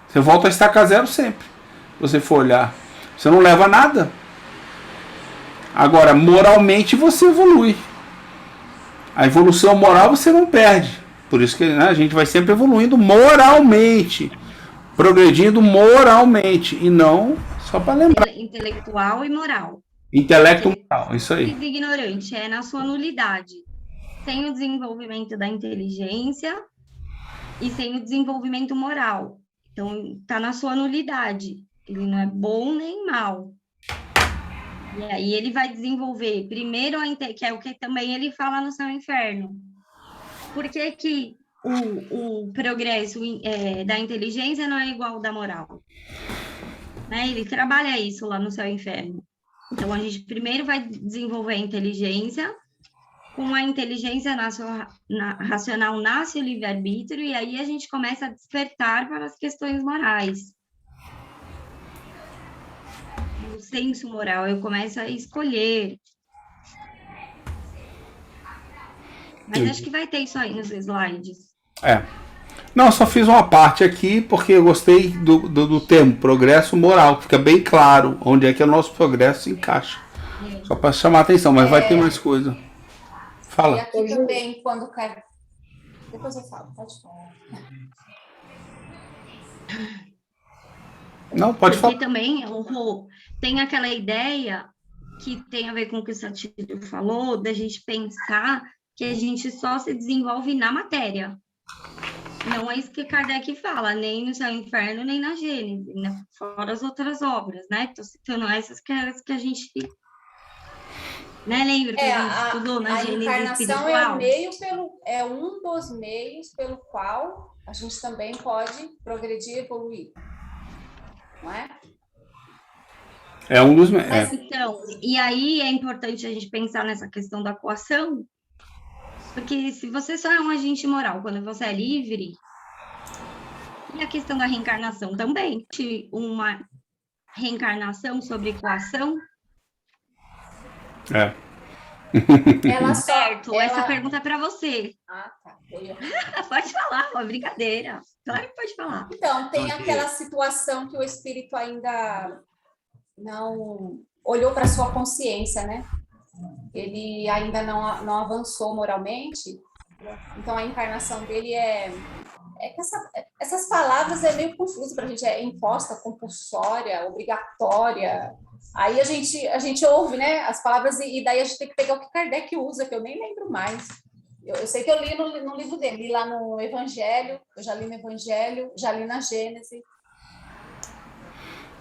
Você volta a estacar zero sempre. Se você for olhar, você não leva nada. Agora, moralmente você evolui. A evolução moral você não perde. Por isso que, né, a gente vai sempre evoluindo moralmente, progredindo moralmente, e não só para lembrar. Intelectual e moral. Intelecto moral, isso aí. Ignorante é na sua nulidade. Sem o desenvolvimento da inteligência e sem o desenvolvimento moral. Então, está na sua nulidade. Ele não é bom nem mal. E aí ele vai desenvolver primeiro, que é o que também ele fala no Céu e Inferno. Por que que o progresso da inteligência não é igual ao da moral? Né? Ele trabalha isso lá no Céu e Inferno. Então, a gente primeiro vai desenvolver a inteligência. Com a inteligência racional nasce o livre-arbítrio, e aí a gente começa a despertar para as questões morais. O senso moral, eu começo a escolher. Mas acho que vai ter isso aí nos slides. Não, só fiz uma parte aqui porque eu gostei do termo progresso moral, que fica bem claro onde é que o nosso progresso se encaixa. Só para chamar a atenção, mas vai ter mais coisa. Fala. E aqui também, quando cai... Depois eu falo, pode falar. Não, pode falar. Porque também tem aquela ideia que tem a ver com o que o Satiro falou, da gente pensar que a gente só se desenvolve na matéria. Não é isso que Kardec fala, nem no Céu e Inferno, nem na Gênese, né? Fora as outras obras, né? Estou citando essas que a gente... Né? Lembra que a gente estudou na Gênese espiritual? A encarnação é um dos meios pelo qual a gente também pode progredir e evoluir. Não é? É um dos meios. Mas então, e aí é importante a gente pensar nessa questão da coação, porque se você só é um agente moral quando você é livre, e a questão da reencarnação também, uma reencarnação sobre coação. Essa pergunta é para você. Ah, tá. Pode falar, uma brincadeira. Claro que pode falar. Então, tem aquela situação que o espírito ainda não olhou para sua consciência, né? Ele ainda não avançou moralmente. Então, a encarnação dele que essas palavras é meio confuso para a gente, é imposta, compulsória, obrigatória. Aí a gente ouve, né, as palavras e daí a gente tem que pegar o que Kardec usa, que eu nem lembro mais. Eu sei que eu li no livro dele, li lá no Evangelho, eu já li no Evangelho, já li na Gênese,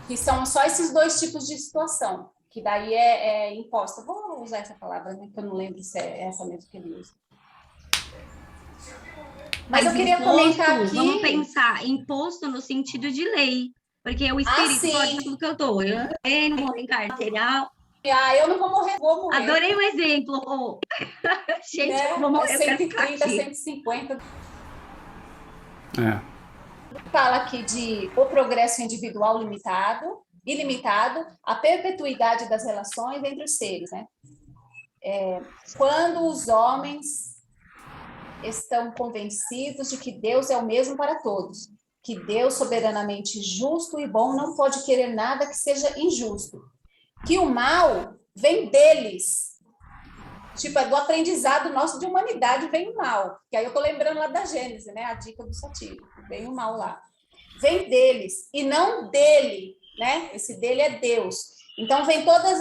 que são só esses dois tipos de situação, que daí é imposta. Vou usar essa palavra, né, que eu não lembro se é essa mesmo que ele usa. Mas eu queria comentar aqui... Vamos pensar, imposto no sentido de lei, porque o espírito pode tudo que eu tô. Eu não vou reencarnar. Eu não vou morrer, vou morrer. Adorei o exemplo. Gente, eu vou morrer. 130, 150. Fala aqui de o progresso individual ilimitado, a perpetuidade das relações entre os seres, né? Quando os homens estão convencidos de que Deus é o mesmo para todos, que Deus, soberanamente justo e bom, não pode querer nada que seja injusto, que o mal vem deles, tipo, é do aprendizado nosso de humanidade, vem o mal, que aí eu tô lembrando lá da Gênese, né, a dica do Satiro, vem o mal lá, vem deles, e não dele, né, esse dele é Deus. Então, vem todos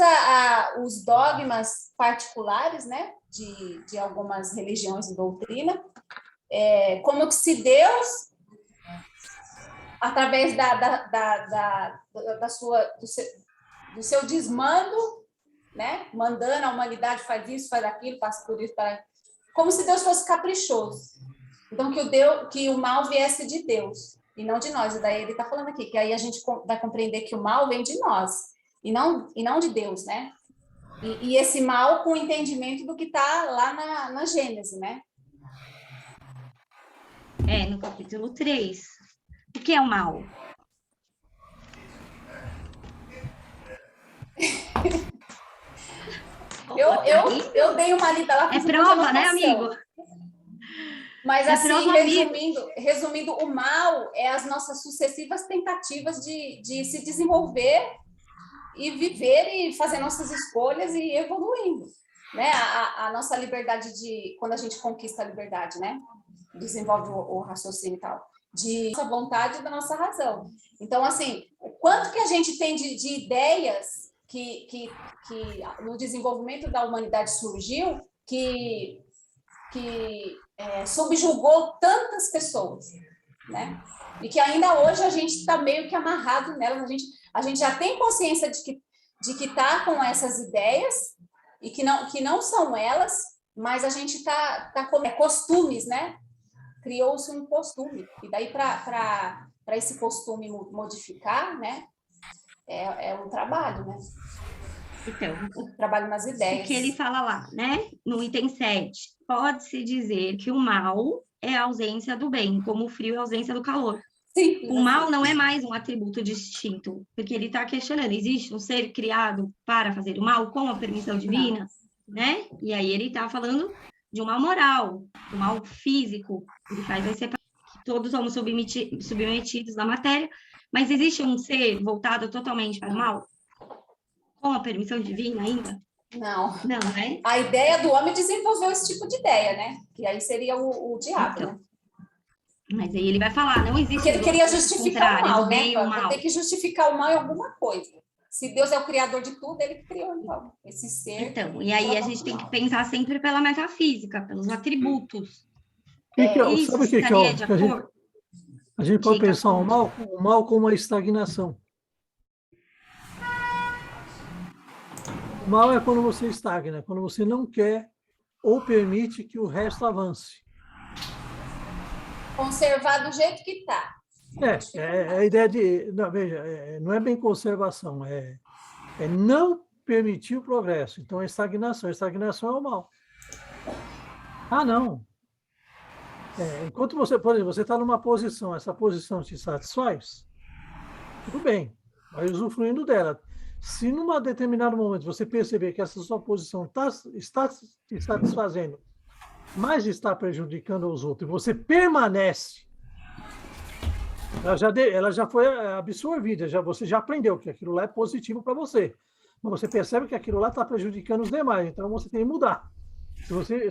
os dogmas particulares, né, de algumas religiões e doutrina, como que se Deus, através do seu desmando, né? Mandando a humanidade faz isso, faz aquilo, passa por isso, como se Deus fosse caprichoso. Então, que o mal viesse de Deus e não de nós. E daí ele está falando aqui, que aí a gente vai compreender que o mal vem de nós e não de Deus, né? E esse mal com o entendimento do que está lá na Gênesis, né? No capítulo 3. O que é o mal? Eu dei uma lida lá. É prova, né, amigo? Mas, assim, resumindo, o mal é as nossas sucessivas tentativas de se desenvolver e viver e fazer nossas escolhas e ir evoluindo, né? A nossa liberdade quando a gente conquista a liberdade, né? Desenvolve o raciocínio e tal, de nossa vontade e da nossa razão. Então, assim, o quanto que a gente tem de ideias que no desenvolvimento da humanidade surgiu, que subjugou tantas pessoas, né? E que ainda hoje a gente está meio que amarrado nelas. A gente já tem consciência de que está com essas ideias e que não são elas, mas a gente tá com costumes, né? Criou-se um costume. E daí, para esse costume modificar, né? É um trabalho, né? Então, trabalho nas ideias. O que ele fala lá, né? No item 7, pode-se dizer que o mal é a ausência do bem, como o frio é a ausência do calor. Sim, o mal não é mais um atributo distinto, porque ele está questionando, existe um ser criado para fazer o mal com a permissão divina, né? E aí ele está falando de um mal moral, um mal físico, ele faz essa separação, que todos somos submetidos na matéria, mas existe um ser voltado totalmente para o mal? Com a permissão divina ainda? Não, né? A ideia do homem desenvolveu esse tipo de ideia, né? Que aí seria o diabo, então, né? Mas aí ele vai falar, não existe... Porque ele queria justificar o mal, né? Vai ter que justificar o mal em alguma coisa. Se Deus é o criador de tudo, ele criou, então, esse ser... Então, e aí a gente tem que pensar sempre pela metafísica, pelos atributos. Sabe o que é? A gente pode pensar o mal como uma estagnação. O mal é quando você estagna, quando você não quer ou permite que o resto avance. Conservar do jeito que está. É a ideia de... Não, veja, não é bem conservação, é não permitir o progresso. Então, é estagnação. Estagnação é o mal. Ah, não. Enquanto você, por exemplo, você está numa posição, essa posição te satisfaz, tudo bem, vai usufruindo dela. Se num determinado momento você perceber que essa sua posição está te satisfazendo, mas está prejudicando os outros, e você permanece, ela já foi absorvida, você já aprendeu que aquilo lá é positivo para você. Mas você percebe que aquilo lá está prejudicando os demais, então você tem que mudar.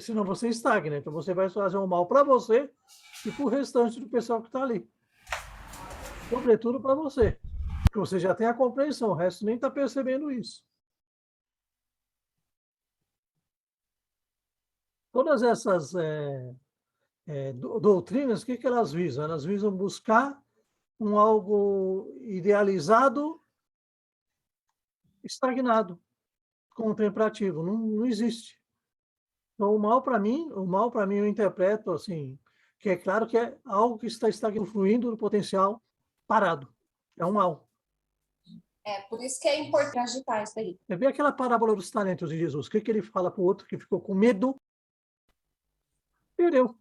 Senão você estagna, então você vai fazer um mal para você e para o restante do pessoal que está ali. Sobretudo para você, porque você já tem a compreensão, o resto nem está percebendo isso. Todas essas doutrinas, o que elas visam? Elas visam buscar algo idealizado, estagnado, contemplativo, não existe. Então, o mal para mim eu interpreto assim, que é claro que é algo que está estagnado, fluindo no potencial, parado. É um mal. Por isso que é importante agitar isso aí. Vê aquela parábola dos talentos de Jesus. O que ele fala para o outro que ficou com medo? Perdeu.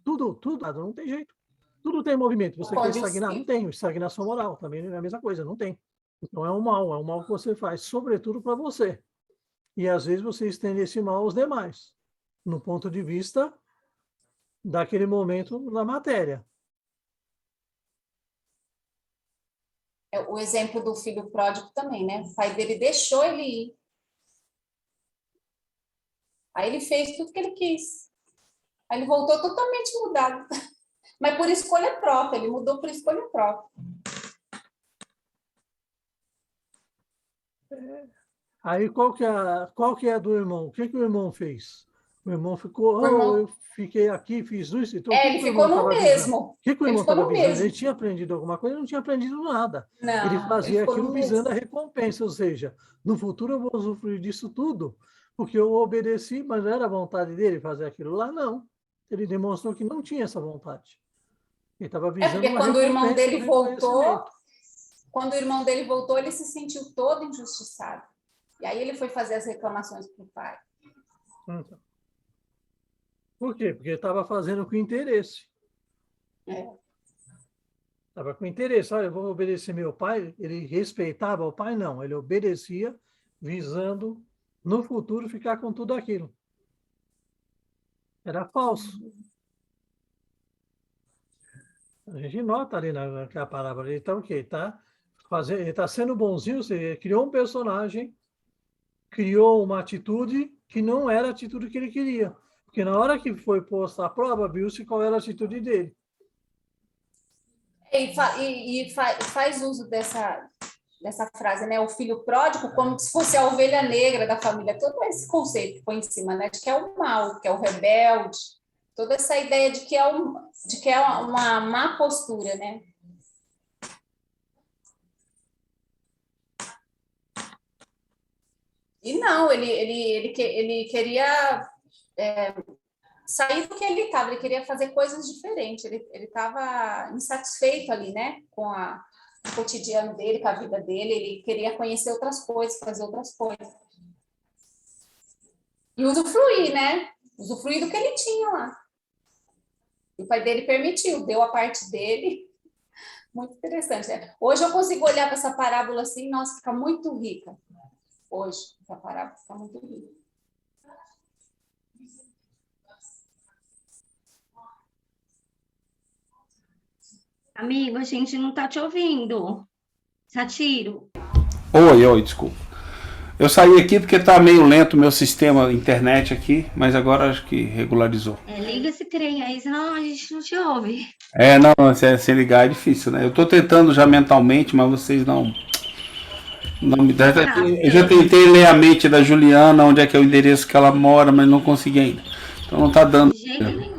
Tudo, não tem jeito. Tudo tem movimento. Você quer estagnar? Não tem. Estagnação moral também é a mesma coisa, não tem. Então, é um mal que você faz, sobretudo para você. E, às vezes, você estende esse mal aos demais, no ponto de vista daquele momento na matéria. O exemplo do filho pródigo também, né? O pai dele deixou ele ir. Aí ele fez tudo que ele quis. Aí ele voltou totalmente mudado. Mas por escolha própria, ele mudou por escolha própria. Aí qual que é a do irmão? O que o irmão fez? O irmão ficou, O irmão- eu fiquei aqui, fiz isso. Então, ele ficou no mesmo. O que o Ele irmão ficou estava no visando? mesmo. Ele tinha aprendido alguma coisa, ele não tinha aprendido nada. Não, Ele fazia ficou aquilo no visando a mesmo. recompensa, ou seja, no futuro eu vou usufruir disso tudo, porque eu obedeci, mas não era a vontade dele fazer aquilo lá, não. Ele demonstrou que não tinha essa vontade. Ele estava visando Porque uma quando o irmão recompensa, dele um voltou, reconhecimento. quando o irmão dele voltou, ele se sentiu todo injustiçado. E aí ele foi fazer as reclamações para o pai. Então. Por quê? Porque ele estava fazendo com interesse. Estava com interesse. Olha, eu vou obedecer meu pai. Ele respeitava o pai? Não. Ele obedecia visando, no futuro, ficar com tudo aquilo. Era falso. A gente nota ali naquela parábola. Ele está o quê? Ele está sendo bonzinho, ou seja, ele criou um personagem, criou uma atitude que não era a atitude que ele queria. Porque na hora que foi posta a prova, viu-se qual era a atitude dele. E faz uso dessa frase, né? O filho pródigo, como se fosse a ovelha negra da família. Todo esse conceito que põe em cima, né? De que é o mal, que é o rebelde. Toda essa ideia de que é uma má postura, né? E não, ele queria sair do que ele estava, ele queria fazer coisas diferentes, ele estava insatisfeito ali, né, com o cotidiano dele, com a vida dele, ele queria conhecer outras coisas, fazer outras coisas. E usufruir, né, usufruir do que ele tinha lá. E o pai dele permitiu, deu a parte dele. Muito interessante, né? Hoje eu consigo olhar para essa parábola assim, nossa, fica muito rica. Hoje, essa parábola fica muito rica. Amigo, a gente não tá te ouvindo. Satiro. Oi, desculpa. Eu saí aqui porque tá meio lento o meu sistema internet aqui, mas agora acho que regularizou. Liga esse trem aí, senão a gente não te ouve. Não, sem ligar é difícil, né? Eu tô tentando já mentalmente, mas vocês não me dão. Eu já tentei ler a mente da Juliana, onde é que é o endereço que ela mora, mas não consegui ainda. Então não tá dando. De jeito nenhum.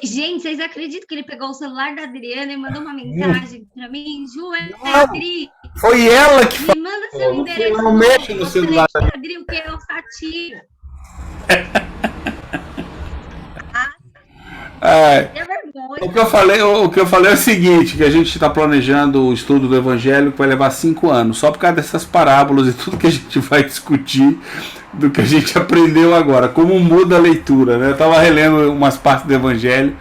Gente, vocês acreditam que ele pegou o celular da Adriana e mandou uma mensagem pra mim? Ju, Adri, foi ela que me manda seu endereço. Não mexe no celular. Adri, o que é o Satiro? O que eu falei é o seguinte, que a gente está planejando o estudo do Evangelho que vai levar 5 anos, só por causa dessas parábolas e tudo que a gente vai discutir do que a gente aprendeu agora, como muda a leitura, né? Eu estava relendo umas partes do Evangelho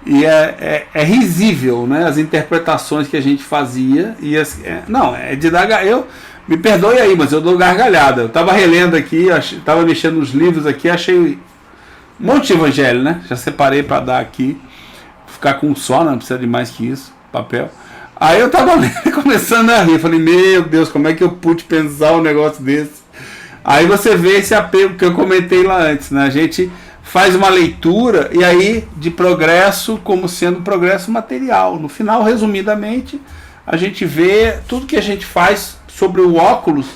e é risível, né? As interpretações que a gente fazia e de dar me perdoe aí, mas eu dou gargalhada. Eu estava relendo aqui, estava mexendo nos livros aqui, achei um monte de Evangelho, né? Já separei para dar aqui. Ficar com um só, não precisa de mais que isso, papel. Aí eu tava começando a rir, falei, meu Deus, como é que eu pude pensar um negócio desse? Aí você vê esse apego que eu comentei lá antes, né? A gente faz uma leitura e aí de progresso como sendo progresso material. No final, resumidamente, a gente vê tudo que a gente faz sobre o óculos,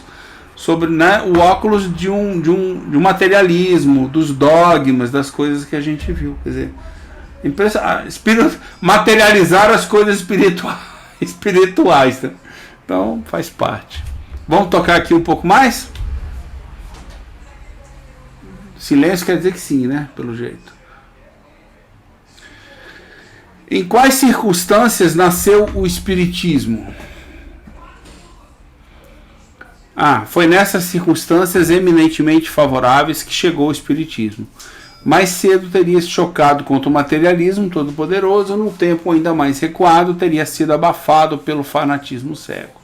sobre, né, o óculos de um materialismo, dos dogmas, das coisas que a gente viu. Quer dizer, materializar as coisas espirituais, né? Então faz parte. Vamos tocar aqui um pouco mais? Silêncio quer dizer que sim, né? Pelo jeito. Em quais circunstâncias nasceu o Espiritismo? Foi nessas circunstâncias eminentemente favoráveis que chegou o Espiritismo. Mais cedo teria se chocado contra o materialismo todo-poderoso, num tempo ainda mais recuado, teria sido abafado pelo fanatismo cego.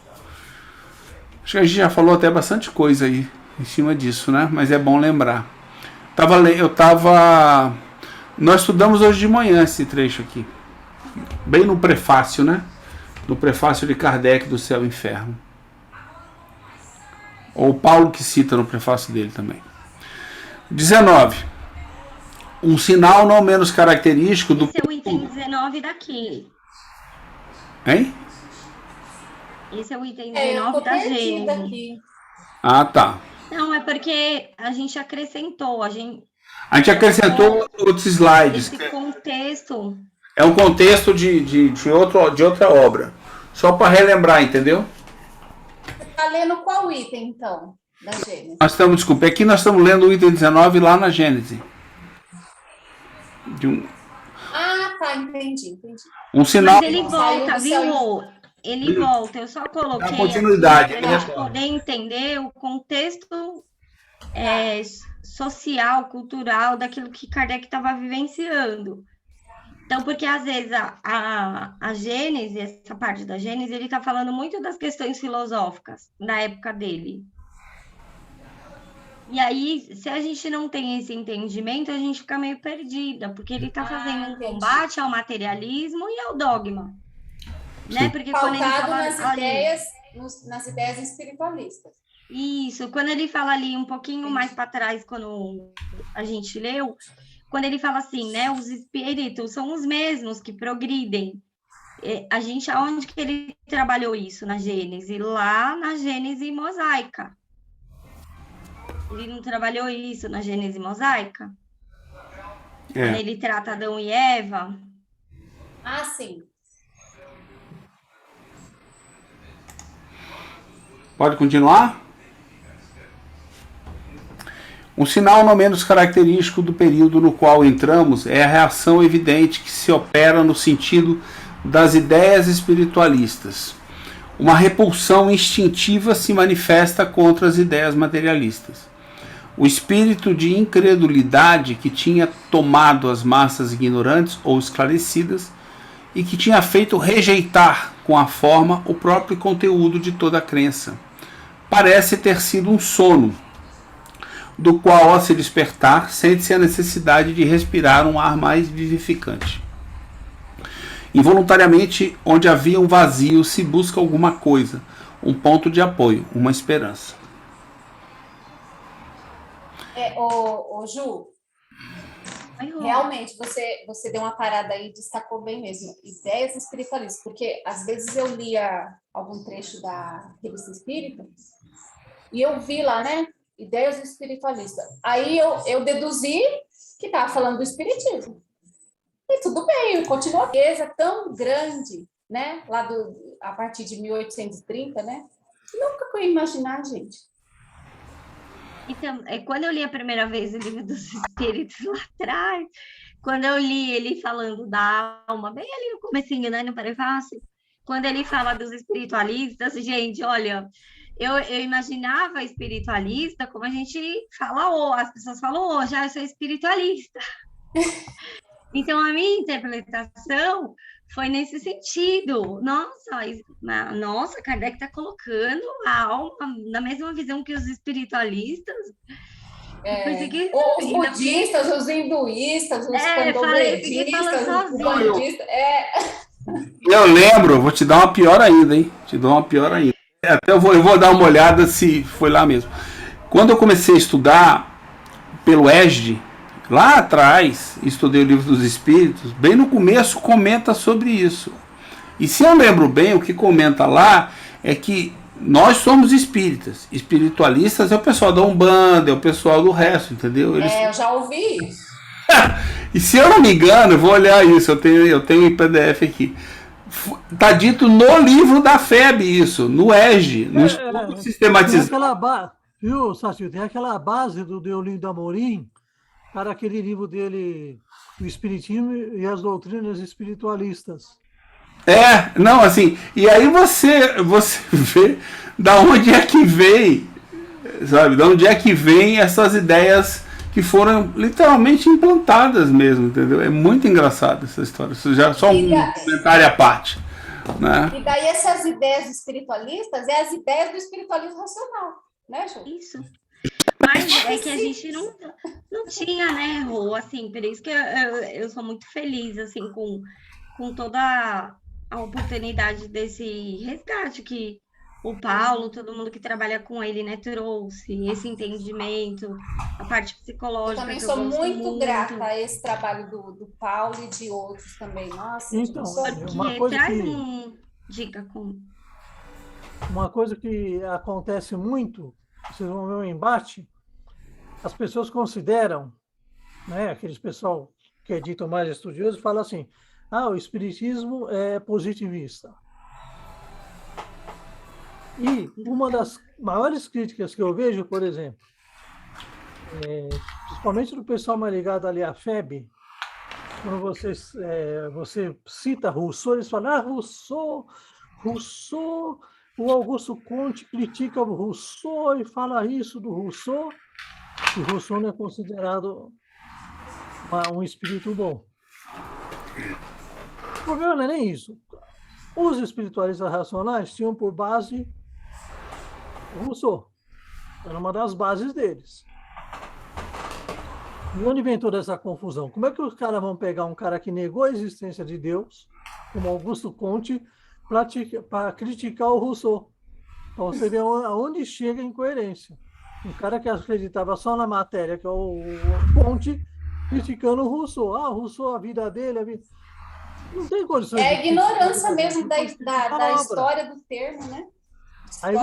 Acho que a gente já falou até bastante coisa aí em cima disso, né? Mas é bom lembrar. Nós estudamos hoje de manhã esse trecho aqui, bem no prefácio, né? No prefácio de Kardec do Céu e Inferno. Ou Paulo que cita no prefácio dele também. 19. Um sinal não menos característico do... Esse é o item 19 daqui. Hein? Esse é o item 19 da Gênesis. Tá. Não, é porque a gente acrescentou, A gente acrescentou outros slides. Esse contexto. É um contexto de outra obra. Só para relembrar, entendeu? Você está lendo qual item, então, da Gênesis? Desculpe, aqui nós estamos lendo o item 19 lá na Gênesis. Ah, tá, entendi. Um sinal. Mas ele volta, viu? Ele volta. Eu só coloquei a continuidade para a gente poder entender o contexto social, cultural daquilo que Kardec estava vivenciando. Então, porque às vezes a Gênese, essa parte da Gênese, ele está falando muito das questões filosóficas da época dele. E aí, se a gente não tem esse entendimento, a gente fica meio perdida, porque ele está fazendo um combate ao materialismo e ao dogma. Né? Porque quando ele fala nas ideias espiritualistas. Isso, quando ele fala ali um pouquinho mais para trás, quando a gente leu, quando ele fala assim, né, os espíritos são os mesmos que progridem. A gente, aonde que ele trabalhou isso na Gênese? Lá na Gênese mosaica. Ele não trabalhou isso na Gênese mosaica? Quando ele trata Adão e Eva? Ah, sim. Pode continuar? Um sinal não menos característico do período no qual entramos é a reação evidente que se opera no sentido das ideias espiritualistas. Uma repulsão instintiva se manifesta contra as ideias materialistas. O espírito de incredulidade que tinha tomado as massas ignorantes ou esclarecidas e que tinha feito rejeitar com a forma o próprio conteúdo de toda a crença, parece ter sido um sono, do qual, ao se despertar, sente-se a necessidade de respirar um ar mais vivificante. Involuntariamente, onde havia um vazio, se busca alguma coisa, um ponto de apoio, uma esperança. Ju, realmente, você deu uma parada aí, destacou bem mesmo, ideias espiritualistas, porque às vezes eu lia algum trecho da Revista Espírita e eu vi lá, né, ideias espiritualistas. Aí eu deduzi que estava falando do espiritismo. E tudo bem, continua a riqueza tão grande, né, lá a partir de 1830, né? Nunca que eu ia imaginar, gente. Então, quando eu li a primeira vez o Livro dos Espíritos lá atrás, quando eu li ele falando da alma, bem ali no comecinho, né, no prefácio, quando ele fala dos espiritualistas, gente, olha, eu imaginava espiritualista como a gente fala, as pessoas falam hoje, eu sou espiritualista. Então, a minha interpretação foi nesse sentido. Nossa, Kardec está colocando a alma na mesma visão que os espiritualistas. Os budistas, os hinduístas, os candombledistas, os budistas. Eu lembro, vou te dar uma pior ainda, hein? Até eu vou dar uma olhada se foi lá mesmo. Quando eu comecei a estudar pelo ESD, lá atrás, estudei o Livro dos Espíritos, bem no começo comenta sobre isso. E se eu lembro bem, o que comenta lá é que nós somos espíritas. Espiritualistas é o pessoal da Umbanda, é o pessoal do resto, entendeu? Eu já ouvi isso. E se eu não me engano, eu vou olhar isso, eu tenho em PDF aqui. Está dito no livro da FEB isso, no ESG, no estudo sistematizado. Viu, Sácio? Tem aquela base do Deolinda Amorim, para aquele livro dele, O Espiritismo e as Doutrinas Espiritualistas. Não, assim, e aí você vê da onde é que vem, sabe, da onde é que vem essas ideias que foram literalmente implantadas mesmo, entendeu? É muito engraçado essa história, isso já é só um comentário à parte. Né? E daí essas ideias espiritualistas as ideias do espiritualismo racional, né, Ju? Isso. Mas é que a gente não tinha, né, Rô? Assim, por isso que eu sou muito feliz, assim, com toda a oportunidade desse resgate que o Paulo, todo mundo que trabalha com ele, né, trouxe esse entendimento, a parte psicológica. Eu também sou muito grata a esse trabalho do Paulo e de outros também. Nossa, então, uma coisa dica com... Uma coisa que acontece muito vocês vão ver um embate, as pessoas consideram, né, aqueles pessoal que é dito mais estudioso, fala assim, o espiritismo é positivista. E uma das maiores críticas que eu vejo, por exemplo, principalmente do pessoal mais ligado ali à FEB, quando você cita Rousseau, eles falam, Rousseau, o Augusto Comte critica o Rousseau e fala isso do Rousseau, e o Rousseau não é considerado um espírito bom. O problema não é nem isso. Os espiritualistas racionais tinham por base o Rousseau. Era uma das bases deles. E onde vem toda essa confusão? Como é que os caras vão pegar um cara que negou a existência de Deus, como Augusto Comte, para criticar o Rousseau? Então você vê aonde chega a incoerência. Um cara que acreditava só na matéria, que é o Comte, criticando o Rousseau. O Rousseau, a vida dele, não tem condições. É a ignorância mesmo da história do termo, né? Aí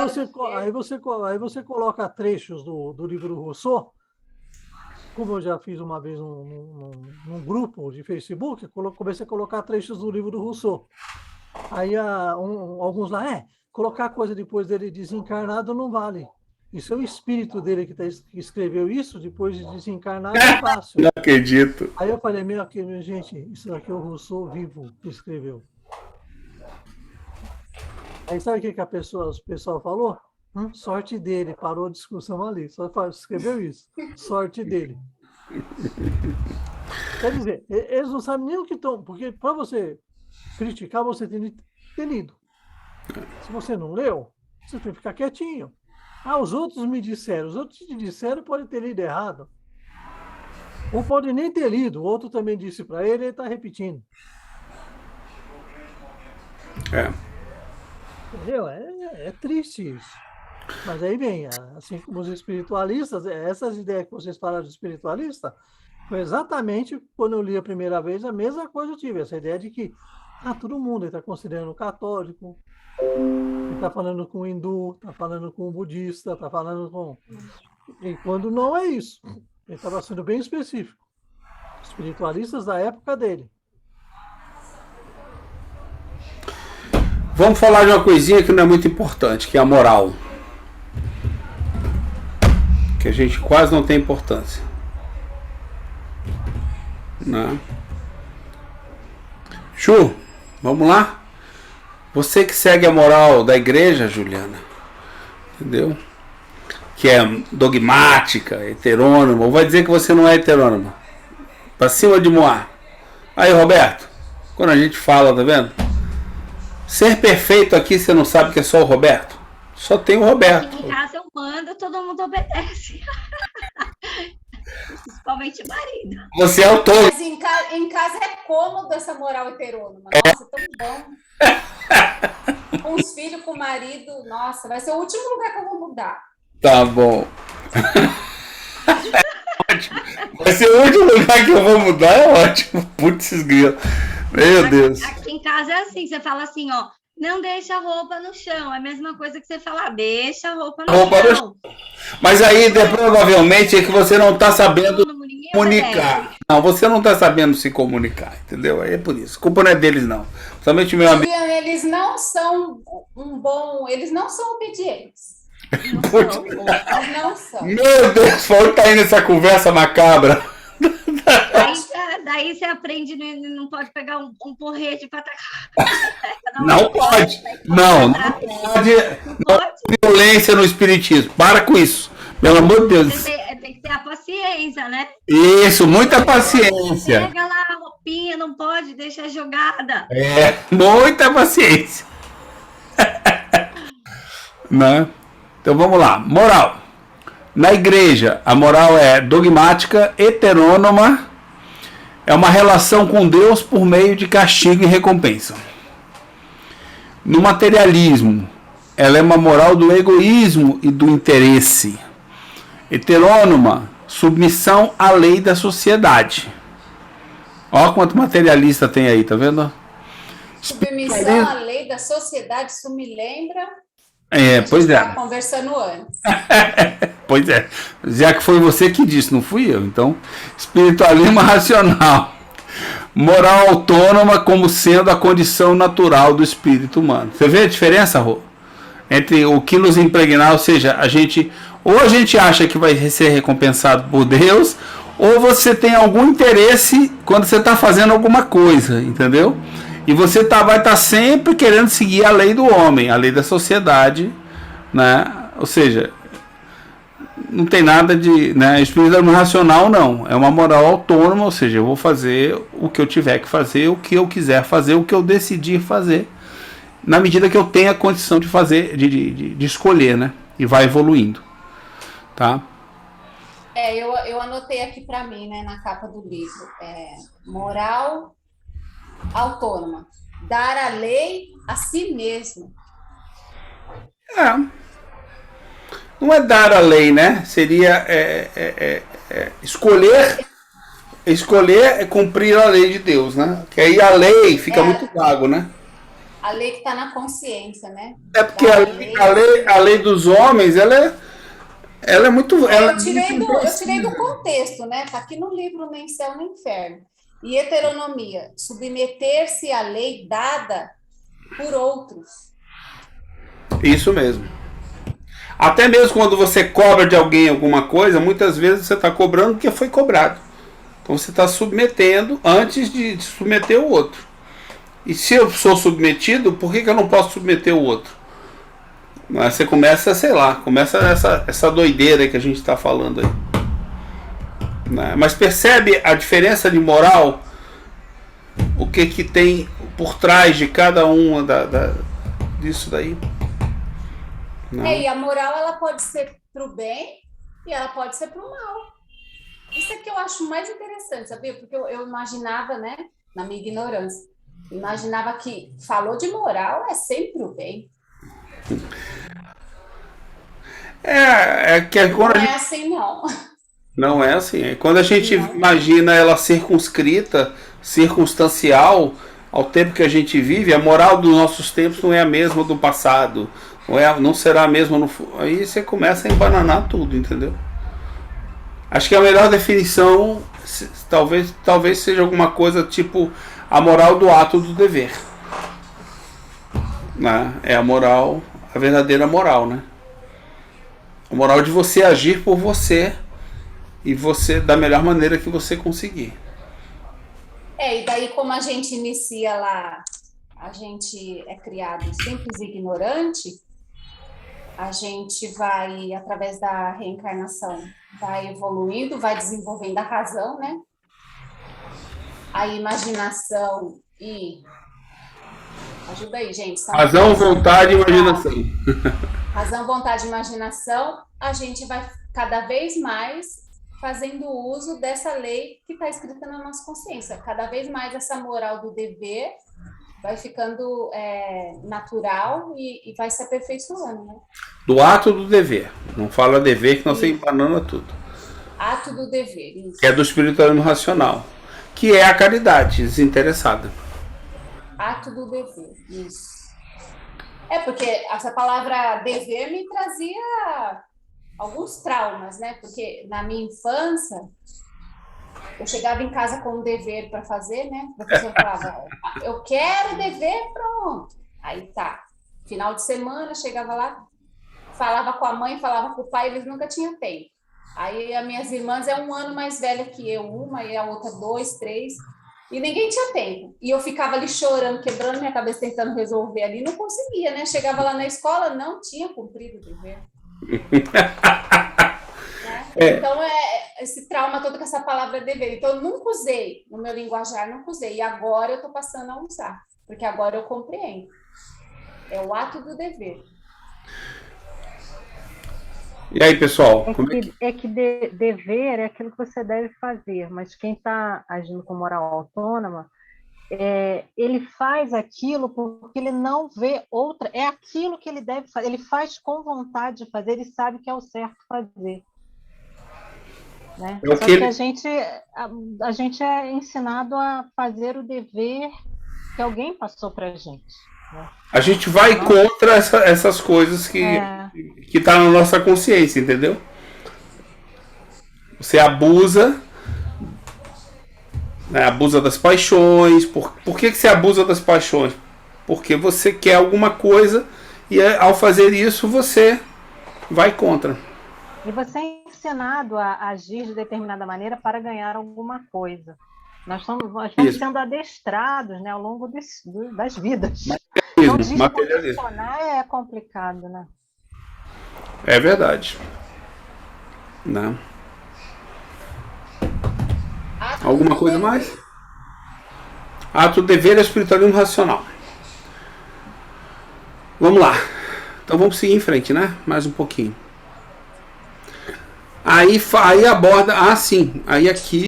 você coloca trechos do livro do Rousseau, como eu já fiz uma vez num grupo de Facebook, comecei a colocar trechos do livro do Rousseau. Aí alguns lá, colocar coisa depois dele desencarnado não vale. Isso é o espírito dele que escreveu isso, depois de desencarnado é fácil. Não acredito. Aí eu falei, gente, isso daqui é o Rousseau vivo que escreveu. Aí sabe o que o pessoal falou? Sorte dele, parou a discussão ali, só escreveu isso. Sorte dele. Quer dizer, eles não sabem nem o que estão, porque para você criticar, você tem que ter lido. Se você não leu, você tem que ficar quietinho. Os outros me disseram. Os outros te disseram, pode ter lido errado. Ou pode nem ter lido. O outro também disse para ele está repetindo. Entendeu? É triste isso. Mas aí vem, assim como os espiritualistas, essas ideias que vocês falaram de espiritualista, foi exatamente quando eu li a primeira vez, a mesma coisa eu tive. Essa ideia de que todo mundo está considerando católico, está falando com o hindu, está falando com o budista, está falando com... E quando não é isso. Ele estava sendo bem específico. Espiritualistas da época dele. Vamos falar de uma coisinha que não é muito importante, que é a moral. Que a gente quase não tem importância. Não. Ju, vamos lá? Você que segue a moral da igreja, Juliana, entendeu? Que é dogmática, heterônima, ou vai dizer que você não é heterônima? Pra cima de Moá. Aí, Roberto, quando a gente fala, tá vendo? Ser perfeito aqui, você não sabe que é só o Roberto? Só tem o Roberto. Aqui em casa eu mando, todo mundo obedece. Principalmente o marido. Você é o todo. Mas em casa é cômodo essa moral heterônima. Nossa, tão bom. Com os filhos, com o marido, nossa, vai ser o último lugar que eu vou mudar. Tá bom. Vai ser o último lugar que eu vou mudar, é ótimo. Putz, grilo. Meu Deus. Aqui em casa é assim, você fala assim, não deixa a roupa no chão. É a mesma coisa que você falar, deixa a roupa no chão. Mas aí, provavelmente, é que você não está sabendo comunicar. Não, você não está sabendo se comunicar, entendeu? Aí é por isso. A culpa não é deles, não. Somente meu amigo. Eles não são eles não são obedientes. Não são. Meu Deus, onde tá indo essa conversa macabra? Daí você aprende, não pode pegar um porrete para atacar. Não pode. Não pode. Violência no espiritismo. Para com isso. Pelo amor de Deus. Tem que ter a paciência, né? Isso, muita paciência. Pega lá a roupinha, não pode deixar jogada. Muita paciência. Né? Então vamos lá. Moral. Na igreja, a moral é dogmática, heterônoma, é uma relação com Deus por meio de castigo e recompensa. No materialismo, ela é uma moral do egoísmo e do interesse. Heterônoma, submissão à lei da sociedade. Olha quanto materialista tem aí, tá vendo? Submissão à lei da sociedade, isso me lembra Pois é. Estava conversando antes. Pois é. Já que foi você que disse, não fui eu. Então, espiritualismo racional. Moral autônoma como sendo a condição natural do espírito humano. Você vê a diferença, Rô? Entre o que nos impregnar, ou seja, a gente acha que vai ser recompensado por Deus, ou você tem algum interesse quando você está fazendo alguma coisa, entendeu? E você vai estar sempre querendo seguir a lei do homem, a lei da sociedade, né? Ou seja, não tem nada de, né? Espírito racional não, é uma moral autônoma, ou seja, eu vou fazer o que eu tiver que fazer, o que eu quiser fazer, o que eu decidir fazer, na medida que eu tenha a condição de fazer, de escolher, né? E vai evoluindo, tá? Eu anotei aqui para mim, né, na capa do livro, moral autônoma, dar a lei a si mesmo. Não é dar a lei, né? Seria escolher é cumprir a lei de Deus, né? Que aí a lei fica muito vago, né? A lei que está na consciência, né? É porque a lei dos homens, ela é muito... Eu tirei do contexto, né? Está aqui no livro Nem Céu Nem Inferno. E heteronomia, submeter-se à lei dada por outros. Isso mesmo. Até mesmo quando você cobra de alguém alguma coisa, muitas vezes você está cobrando porque foi cobrado. Então você está submetendo antes de submeter o outro. E se eu sou submetido, por que eu não posso submeter o outro? Mas você começa, sei lá, começa essa doideira que a gente está falando aí. Mas percebe a diferença de moral? O que tem por trás de cada uma disso daí? E a moral ela pode ser para o bem e ela pode ser para o mal. Isso é que eu acho mais interessante, sabia? Porque eu imaginava, né, na minha ignorância, imaginava que falou de moral é sempre o bem. Que quando não é assim, não. Não é assim. Quando a gente imagina ela circunscrita, circunstancial ao tempo que a gente vive, a moral dos nossos tempos não é a mesma do passado. Não será a mesma no futuro. Aí você começa a embananar tudo, entendeu? Acho que a melhor definição talvez seja alguma coisa tipo a moral do ato do dever. Né? É a moral, a verdadeira moral, né? A moral de você agir por você e você da melhor maneira que você conseguir. E daí como a gente inicia lá, a gente é criado simples e ignorante, a gente vai, através da reencarnação, vai evoluindo, vai desenvolvendo a razão, né? A imaginação e... Ajuda aí, gente. Razão, vontade e imaginação. Razão, vontade e imaginação, a gente vai cada vez mais fazendo uso dessa lei que está escrita na nossa consciência. Cada vez mais essa moral do dever vai ficando natural e vai se aperfeiçoando, né? Do ato do dever. Não fala dever que não se embanana tudo. Ato do dever, isso. Que é do espiritualismo racional. Que é a caridade desinteressada. Ato do dever, isso. Porque essa palavra dever me trazia alguns traumas, né? Porque na minha infância, eu chegava em casa com um dever para fazer, né? O professor falava, eu quero dever, pronto. Aí tá. Final de semana, chegava lá, falava com a mãe, falava com o pai, eles nunca tinham tempo. Aí as minhas irmãs é 1 ano mais velha que eu, uma, e a outra 2, 3, e ninguém tinha tempo. E eu ficava ali chorando, quebrando minha cabeça, tentando resolver ali, não conseguia, né? Chegava lá na escola, não tinha cumprido o dever. Então, esse trauma todo com essa palavra dever. Então, eu nunca usei, no meu linguajar, nunca usei. E agora eu estou passando a usar, porque agora eu compreendo. É o ato do dever. E aí, pessoal? Dever é aquilo que você deve fazer, mas quem está agindo com moral autônoma, ele faz aquilo porque ele não vê outra, é aquilo que ele deve fazer, ele faz com vontade de fazer, ele sabe que é o certo fazer. Né? Só que a gente é ensinado a fazer o dever que alguém passou para a gente. né? A gente vai contra essas coisas que tá na nossa consciência, entendeu? Você abusa, né, abusa das paixões. Por que você abusa das paixões? Porque você quer alguma coisa e ao fazer isso você vai contra. E você é ensinado a agir de determinada maneira para ganhar alguma coisa. Nós estamos sendo adestrados, né, ao longo das vidas. Então, descondicionar é complicado, né? É verdade. Não. Alguma coisa mais? Ato do dever é espiritualismo racional. Vamos lá. Então vamos seguir em frente, né? Mais um pouquinho. Aí aborda... sim. Aí aqui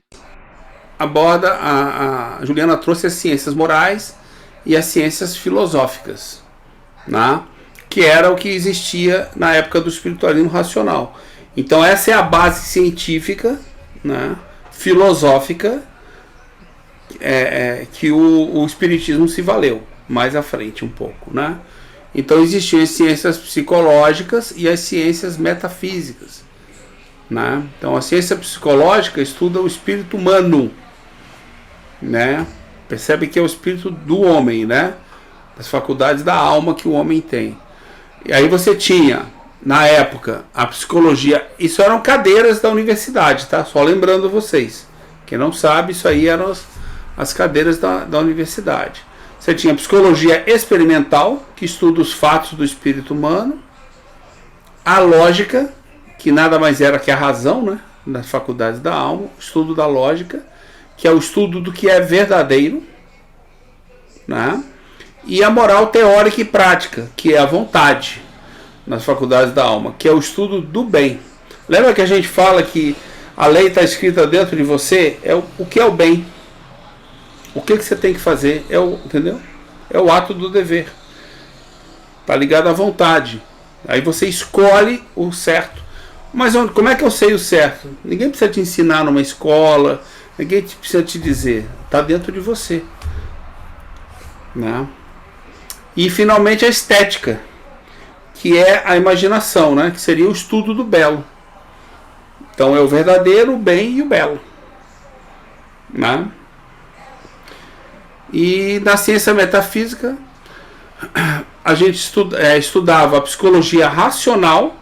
aborda... A Juliana trouxe as ciências morais e as ciências filosóficas, né? Que era o que existia na época do espiritualismo racional. Então essa é a base científica, né, filosófica, que o espiritismo se valeu mais à frente um pouco, né? Então existiam as ciências psicológicas e as ciências metafísicas, né? Então a ciência psicológica estuda o espírito humano, né? Percebe que é o espírito do homem, né? As faculdades da alma que o homem tem. E aí você tinha, na época, a psicologia. Isso eram cadeiras da universidade, tá? Só lembrando vocês. Quem não sabe, isso aí eram as cadeiras da universidade. Você tinha a psicologia experimental, que estuda os fatos do espírito humano. A lógica, que nada mais era que a razão, né? Das faculdades da alma. O estudo da lógica, que é o estudo do que é verdadeiro, né? E a moral teórica e prática, que é a vontade, nas faculdades da alma, que é o estudo do bem. Lembra que a gente fala que a lei está escrita dentro de você? É o que é o bem. O que você tem que fazer, entendeu? É o ato do dever. Está ligado à vontade. Aí você escolhe o certo. Mas como é que eu sei o certo? Ninguém precisa te ensinar numa escola, ninguém precisa te dizer. Está dentro de você, né? E finalmente a estética, que é a imaginação, né? Que seria o estudo do belo. Então é o verdadeiro, o bem e o belo, né? E na ciência metafísica a gente estudava a psicologia racional,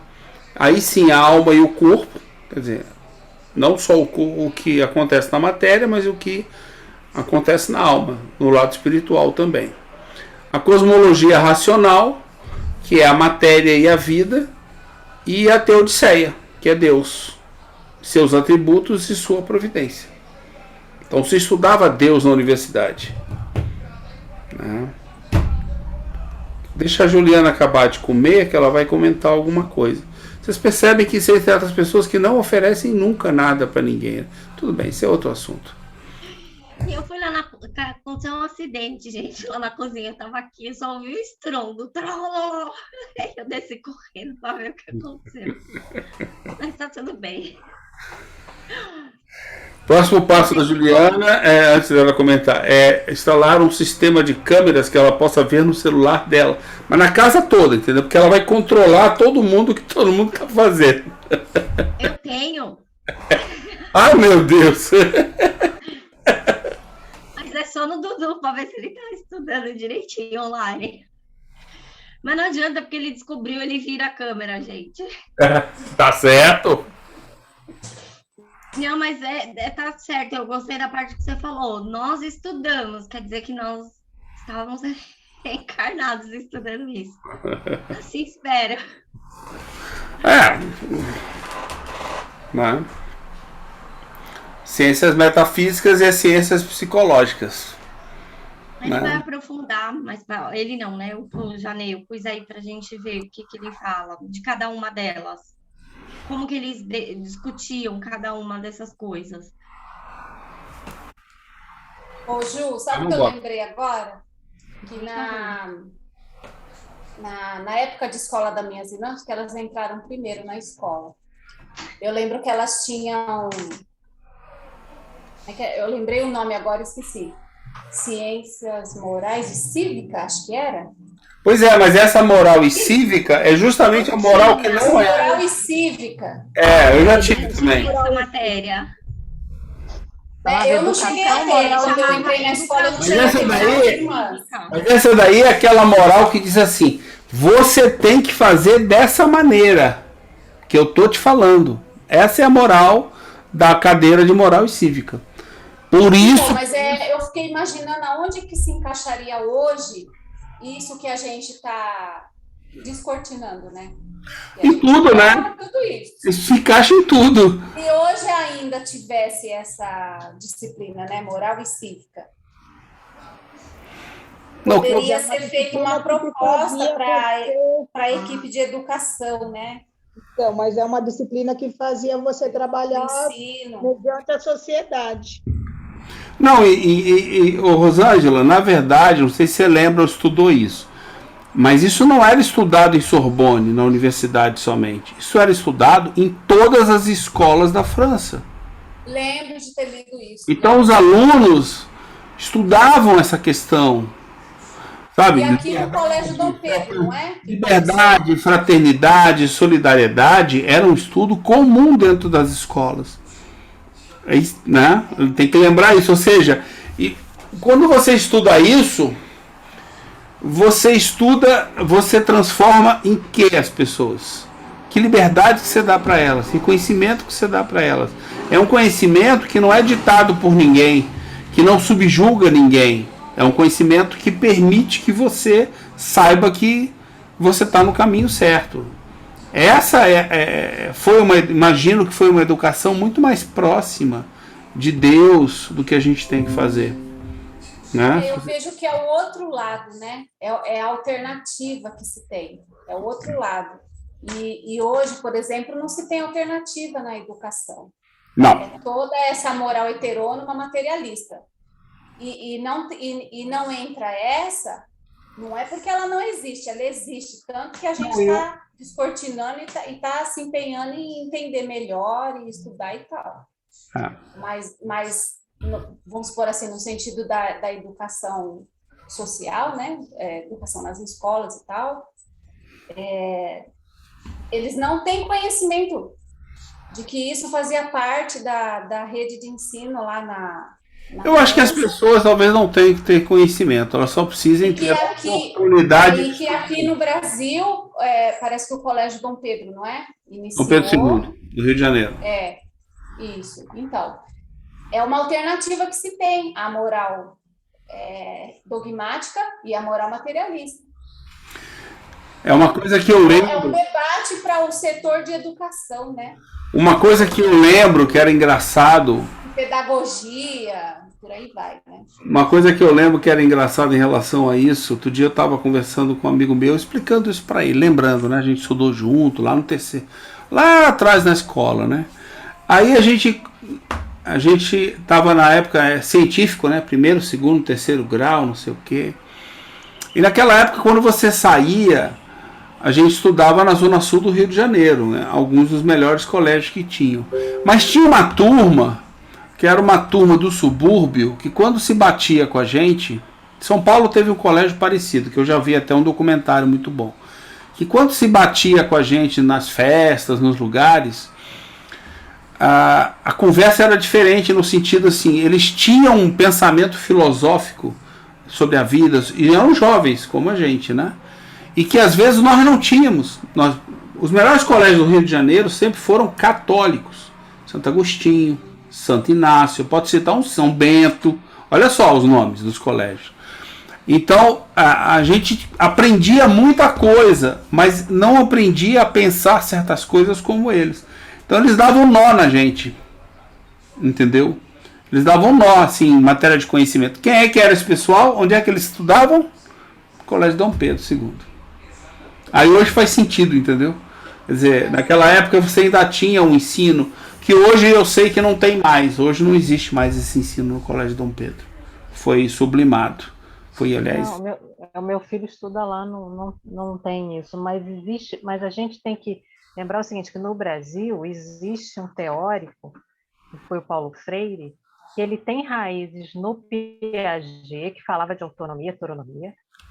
aí sim a alma e o corpo, quer dizer, não só o que acontece na matéria, mas o que acontece na alma, no lado espiritual também. A cosmologia racional, que é a matéria e a vida, e a teodiceia, que é Deus, seus atributos e sua providência. Então se estudava Deus na universidade, né? Deixa a Juliana acabar de comer, que ela vai comentar alguma coisa. Vocês percebem que existem certas pessoas que não oferecem nunca nada para ninguém. Tudo bem, isso é outro assunto. Eu fui lá aconteceu um acidente, gente, lá na cozinha. Eu tava aqui, eu só ouvi o estrondo. Eu desci correndo para ver o que aconteceu. Mas tá tudo bem. Próximo passo da Juliana, antes dela comentar, é instalar um sistema de câmeras que ela possa ver no celular dela. Mas na casa toda, entendeu? Porque ela vai controlar todo mundo que todo mundo tá fazendo. Eu tenho. Ai, meu Deus! Mas é só no Dudu, para ver se ele tá estudando direitinho online. Mas não adianta, porque ele descobriu, ele vira a câmera, gente. Tá certo? Não, mas tá certo, eu gostei da parte que você falou. Nós estudamos, quer dizer que nós estávamos encarnados estudando isso. Assim espero. Né? Ciências metafísicas e as ciências psicológicas. Mas né? Vai aprofundar, mas ele não, né? O Janei, eu pus aí pra gente ver o que ele fala de cada uma delas. Como que eles discutiam cada uma dessas coisas. Ô, Ju, sabe o que eu lembrei agora? Que na época de escola das minhas irmãs, que elas entraram primeiro na escola. Eu lembro que elas tinham... Eu lembrei o nome agora, esqueci. Ciências Morais e Cívica, acho que era. Pois é, mas essa moral e cívica é justamente a moral que não é. Moral e Cívica. Eu já tive também. Essa matéria. Eu não cheguei a ter, quando eu entrei na escola, eu não cheguei a ter. Mas essa daí é aquela moral que diz assim, você tem que fazer dessa maneira que eu tô te falando. Essa é a moral da cadeira de moral e cívica. Por isso... Mas eu fiquei imaginando aonde que se encaixaria hoje isso que a gente está descortinando, né? Em tudo, né? Tudo isso. Isso se encaixa em tudo. Se hoje ainda tivesse essa disciplina, né, moral e cívica, poderia ser feita uma proposta para a equipe de educação, né? Então, mas é uma disciplina que fazia você trabalhar mediante a sociedade. Não, Rosângela, na verdade, não sei se você lembra ou estudou isso, mas isso não era estudado em Sorbonne, na universidade somente. Isso era estudado em todas as escolas da França. Lembro de ter lido isso. Então os alunos estudavam essa questão, sabe? E aqui no Colégio Dom Pedro, não é? Liberdade, fraternidade, solidariedade era um estudo comum dentro das escolas. Né? Tem que lembrar isso, ou seja, quando você estuda isso, você transforma em que as pessoas? Que liberdade que você dá para elas? Que conhecimento que você dá para elas? É um conhecimento que não é ditado por ninguém, que não subjuga ninguém. É um conhecimento que permite que você saiba que você está no caminho certo. Essa imagino que foi uma educação muito mais próxima de Deus do que a gente tem que fazer. Né? Eu vejo que é o outro lado, né? É a alternativa que se tem. É o outro lado. E hoje, por exemplo, não se tem alternativa na educação. Não. É toda essa moral heterônoma materialista. E não entra essa, não é porque ela não existe, ela existe. Tanto que a gente está descortinando e está se empenhando em entender melhor e estudar e tal. Mas vamos supor assim, no sentido da educação social, né? Educação nas escolas e tal, eles não têm conhecimento de que isso fazia parte da rede de ensino lá na eu acho que as pessoas talvez não tenham que ter conhecimento, elas só precisam ter a oportunidade. E que aqui no Brasil, parece que o Colégio Dom Pedro, não é? Dom Pedro II, do Rio de Janeiro. Isso. Então, é uma alternativa que se tem, a moral dogmática e a moral materialista. É uma coisa que eu lembro... É um debate para o setor de educação, né? Uma coisa que eu lembro que era engraçado... Pedagogia, por aí vai, né? Uma coisa que eu lembro que era engraçado em relação a isso, outro dia eu estava conversando com um amigo meu, explicando isso para ele, lembrando, né? A gente estudou junto, lá no terceiro... Lá atrás na escola, né? Aí a gente estava na época científico, né? Primeiro, segundo, terceiro grau, não sei o quê. E naquela época, quando você saía, a gente estudava na zona sul do Rio de Janeiro, né? Alguns dos melhores colégios que tinham. Mas tinha uma turma, que era uma turma do subúrbio, que quando se batia com a gente... São Paulo teve um colégio parecido, que eu já vi até um documentário muito bom. Que quando se batia com a gente nas festas, nos lugares... A conversa era diferente no sentido assim, eles tinham um pensamento filosófico sobre a vida, e eram jovens como a gente, né? E que às vezes nós não tínhamos. Os melhores colégios do Rio de Janeiro sempre foram católicos. Santo Agostinho, Santo Inácio, pode citar um São Bento, olha só os nomes dos colégios. Então a gente aprendia muita coisa, mas não aprendia a pensar certas coisas como eles. Então eles davam nó na gente, entendeu? Eles davam nó, assim, em matéria de conhecimento. Quem é que era esse pessoal? Onde é que eles estudavam? Colégio Dom Pedro II. Aí hoje faz sentido, entendeu? Quer dizer, naquela época você ainda tinha um ensino que hoje eu sei que não tem mais. Hoje não existe mais esse ensino no Colégio Dom Pedro. Foi sublimado. Foi, aliás... Não, o meu filho estuda lá, não tem isso, mas existe, mas a gente tem que lembrar o seguinte, que no Brasil existe um teórico, que foi o Paulo Freire, que ele tem raízes no Piaget, que falava de autonomia,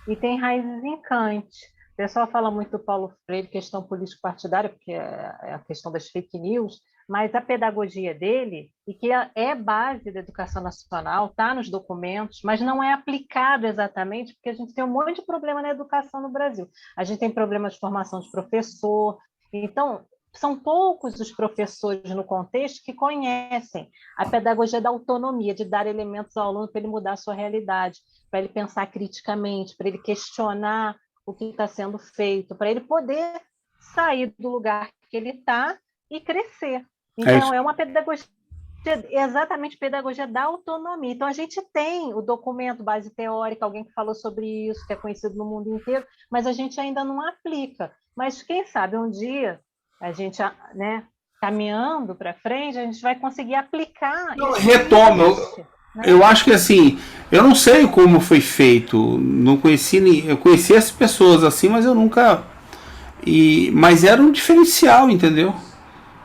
e tem raízes em Kant. O pessoal fala muito do Paulo Freire, questão político-partidária, porque é a questão das fake news, mas a pedagogia dele, e que é base da educação nacional, está nos documentos, mas não é aplicado exatamente, porque a gente tem um monte de problema na educação no Brasil. A gente tem problema de formação de professor, então são poucos os professores no contexto que conhecem a pedagogia da autonomia, de dar elementos ao aluno para ele mudar a sua realidade, para ele pensar criticamente, para ele questionar o que está sendo feito, para ele poder sair do lugar que ele está e crescer. Então, é uma pedagogia, exatamente pedagogia da autonomia. Então, a gente tem o documento base teórica, alguém que falou sobre isso, que é conhecido no mundo inteiro, mas a gente ainda não aplica. Mas, quem sabe, um dia, a gente, né, caminhando para frente, a gente vai conseguir aplicar. Retoma. Eu acho que assim, eu não sei como foi feito, não conheci, eu conheci as pessoas assim, mas eu nunca. Mas era um diferencial, entendeu?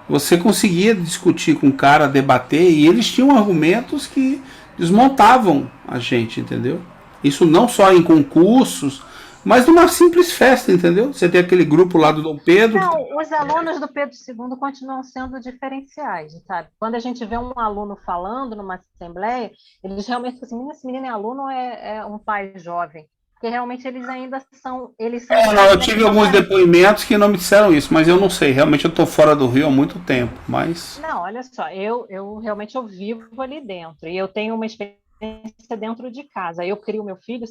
Você conseguia discutir com o cara, debater, e eles tinham argumentos que desmontavam a gente, entendeu? Isso não só em concursos, mas numa simples festa, entendeu? Você tem aquele grupo lá do Dom Pedro. Não, os alunos do Pedro II continuam sendo diferenciais, sabe? Quando a gente vê um aluno falando numa assembleia, eles realmente falam assim, esse menino é aluno ou é um pai jovem? Porque realmente eles ainda são... eu tive alguns depoimentos que não me disseram isso, mas eu não sei. Realmente eu estou fora do Rio há muito tempo, mas... Não, olha só, eu realmente vivo ali dentro, e eu tenho uma experiência dentro de casa. Eu crio meu filho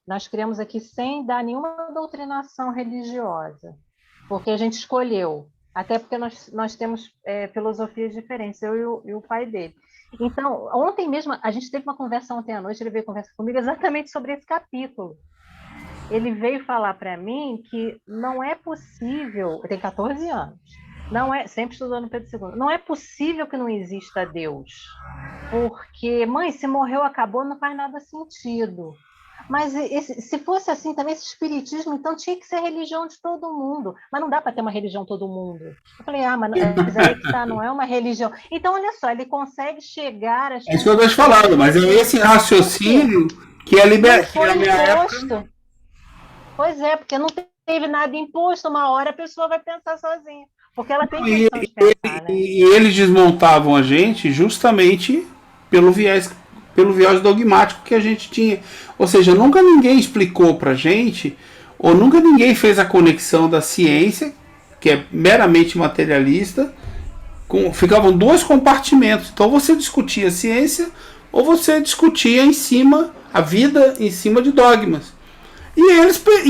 nós criamos aqui sem dar nenhuma doutrinação religiosa, porque a gente escolheu, até porque nós temos filosofias diferentes, eu e o pai dele. Então, ontem mesmo, a gente teve uma conversa ontem à noite, ele veio conversar comigo exatamente sobre esse capítulo. Ele veio falar para mim que não é possível, ele tem 14 anos, sempre estudou no Pedro II, não é possível que não exista Deus, porque, mãe, se morreu, acabou, não faz nada sentido. Mas se fosse assim também, esse espiritismo, então tinha que ser religião de todo mundo. Mas não dá para ter uma religião todo mundo. Eu falei, mas aí que tá, não é uma religião. Então, olha só, ele consegue chegar... É isso que eu estou te falando, mas é esse raciocínio que é liberto na minha época. Pois é, porque não teve nada imposto, uma hora a pessoa vai pensar sozinha. Porque ela tem questão de pensar, né? E eles desmontavam a gente justamente pelo viés dogmático que a gente tinha. Ou seja, nunca ninguém explicou pra gente, ou nunca ninguém fez a conexão da ciência, que é meramente materialista, ficavam dois compartimentos. Então você discutia a ciência, ou você discutia a vida em cima de dogmas. E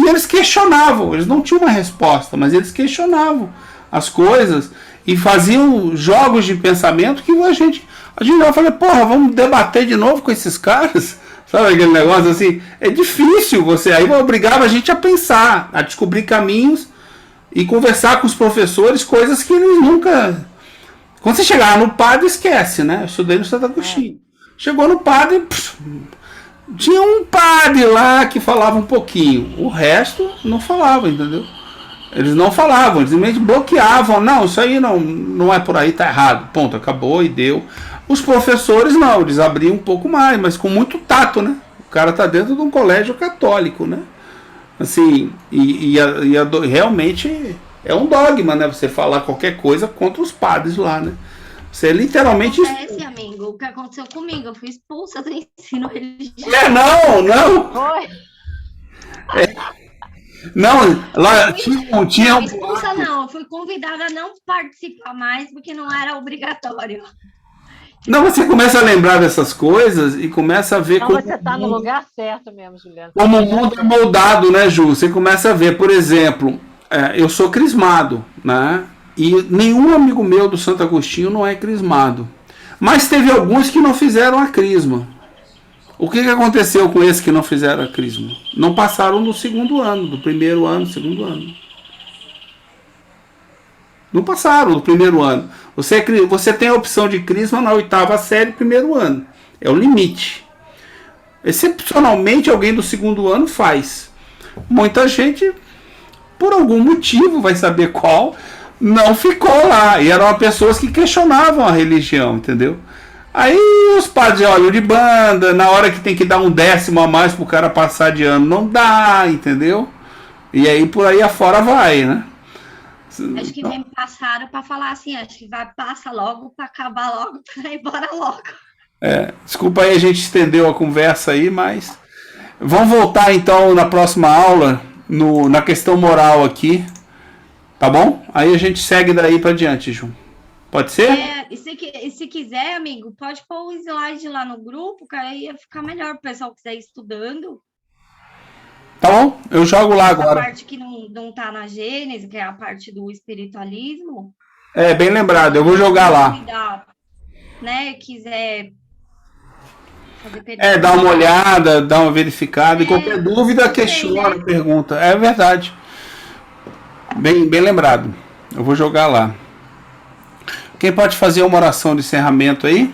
eles questionavam, eles não tinham uma resposta, mas eles questionavam as coisas e faziam jogos de pensamento que a gente vai falar, porra, vamos debater de novo com esses caras, sabe aquele negócio assim? É difícil aí obrigava a gente a pensar, a descobrir caminhos e conversar com os professores, coisas que eles nunca... Quando você chegar no padre, esquece, né? Eu estudei no Santo Agostinho. Chegou no padre, tinha um padre lá que falava um pouquinho, o resto não falava, entendeu? Eles não falavam, eles simplesmente bloqueavam, não, isso aí não é por aí, tá errado, ponto, acabou e deu. Os professores não, eles abriam um pouco mais, mas com muito tato, né? O cara tá dentro de um colégio católico, né? Assim, realmente é um dogma, né? Você falar qualquer coisa contra os padres lá, né? Você literalmente... Acontece, amigo, o que aconteceu comigo, eu fui expulsa do ensino religioso. Não! Não, lá tinha não, expulsa não, eu fui convidada a não participar mais, porque não era obrigatório. Não, você começa a lembrar dessas coisas e começa a ver como você está no lugar certo mesmo, Juliana. Como o mundo é moldado, né, Ju? Você começa a ver, por exemplo, eu sou crismado, né? E nenhum amigo meu do Santo Agostinho não é crismado. Mas teve alguns que não fizeram a crisma. O que aconteceu com esses que não fizeram a crisma? Não passaram do segundo ano, do primeiro ano, segundo ano. Não passaram do primeiro ano. Você tem a opção de crisma na 8ª série, primeiro ano. É o limite. Excepcionalmente, alguém do segundo ano faz. Muita gente, por algum motivo, vai saber qual, não ficou lá. E eram pessoas que questionavam a religião, entendeu? Aí os padres olham de banda, na hora que tem que dar um 10º a mais pro cara passar de ano, não dá, entendeu? E aí por aí afora vai, né? Acho que me passaram para falar assim, acho que passa logo para acabar logo, para ir embora logo. Desculpa aí, a gente estendeu a conversa aí, mas vamos voltar então na próxima aula na questão moral aqui, tá bom? Aí a gente segue daí para diante, Ju. Pode ser? E se quiser, amigo, pode pôr o slide lá no grupo, que aí ia ficar melhor, o pessoal que quiser ir estudando. Tá bom, eu jogo lá agora. A parte que não tá na Gênesis, que é a parte do espiritualismo. Bem lembrado, eu vou jogar lá. Né, quiser dar uma olhada, dar uma verificada, e qualquer dúvida, questiona, né? Pergunta. É verdade. Bem lembrado. Eu vou jogar lá. Quem pode fazer uma oração de encerramento aí?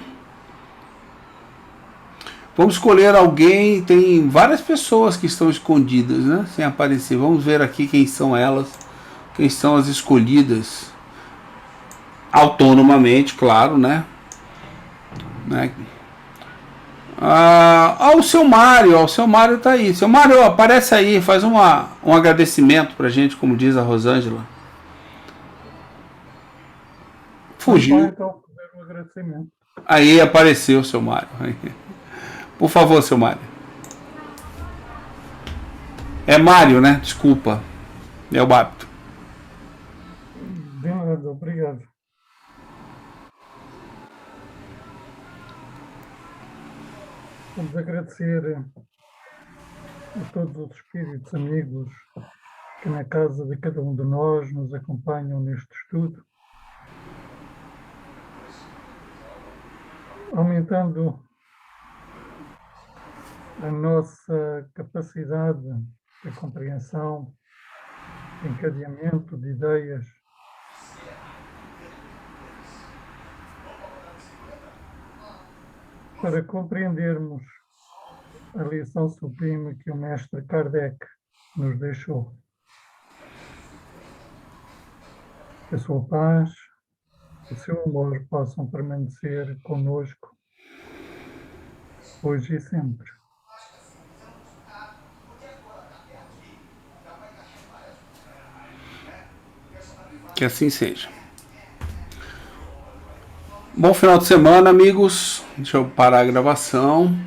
Vamos escolher alguém. Tem várias pessoas que estão escondidas, né? Sem aparecer. Vamos ver aqui quem são elas. Quem são as escolhidas. Autonomamente, claro, né? O seu Mário tá aí. Seu Mário, aparece aí, faz um agradecimento pra gente, como diz a Rosângela. Fugiu. Então, um agradecimento. Aí apareceu o seu Mário. Por favor, seu Mário. É Mário, né? Desculpa. É o hábito. De nada, obrigado. Vamos agradecer a todos os espíritos amigos que na casa de cada um de nós nos acompanham neste estudo, aumentando a nossa capacidade de compreensão, de encadeamento de ideias, para compreendermos a lição sublime que o mestre Kardec nos deixou. Que a sua paz, o seu amor possam permanecer conosco, hoje e sempre. Que assim seja. Bom final de semana, amigos. Deixa eu parar a gravação.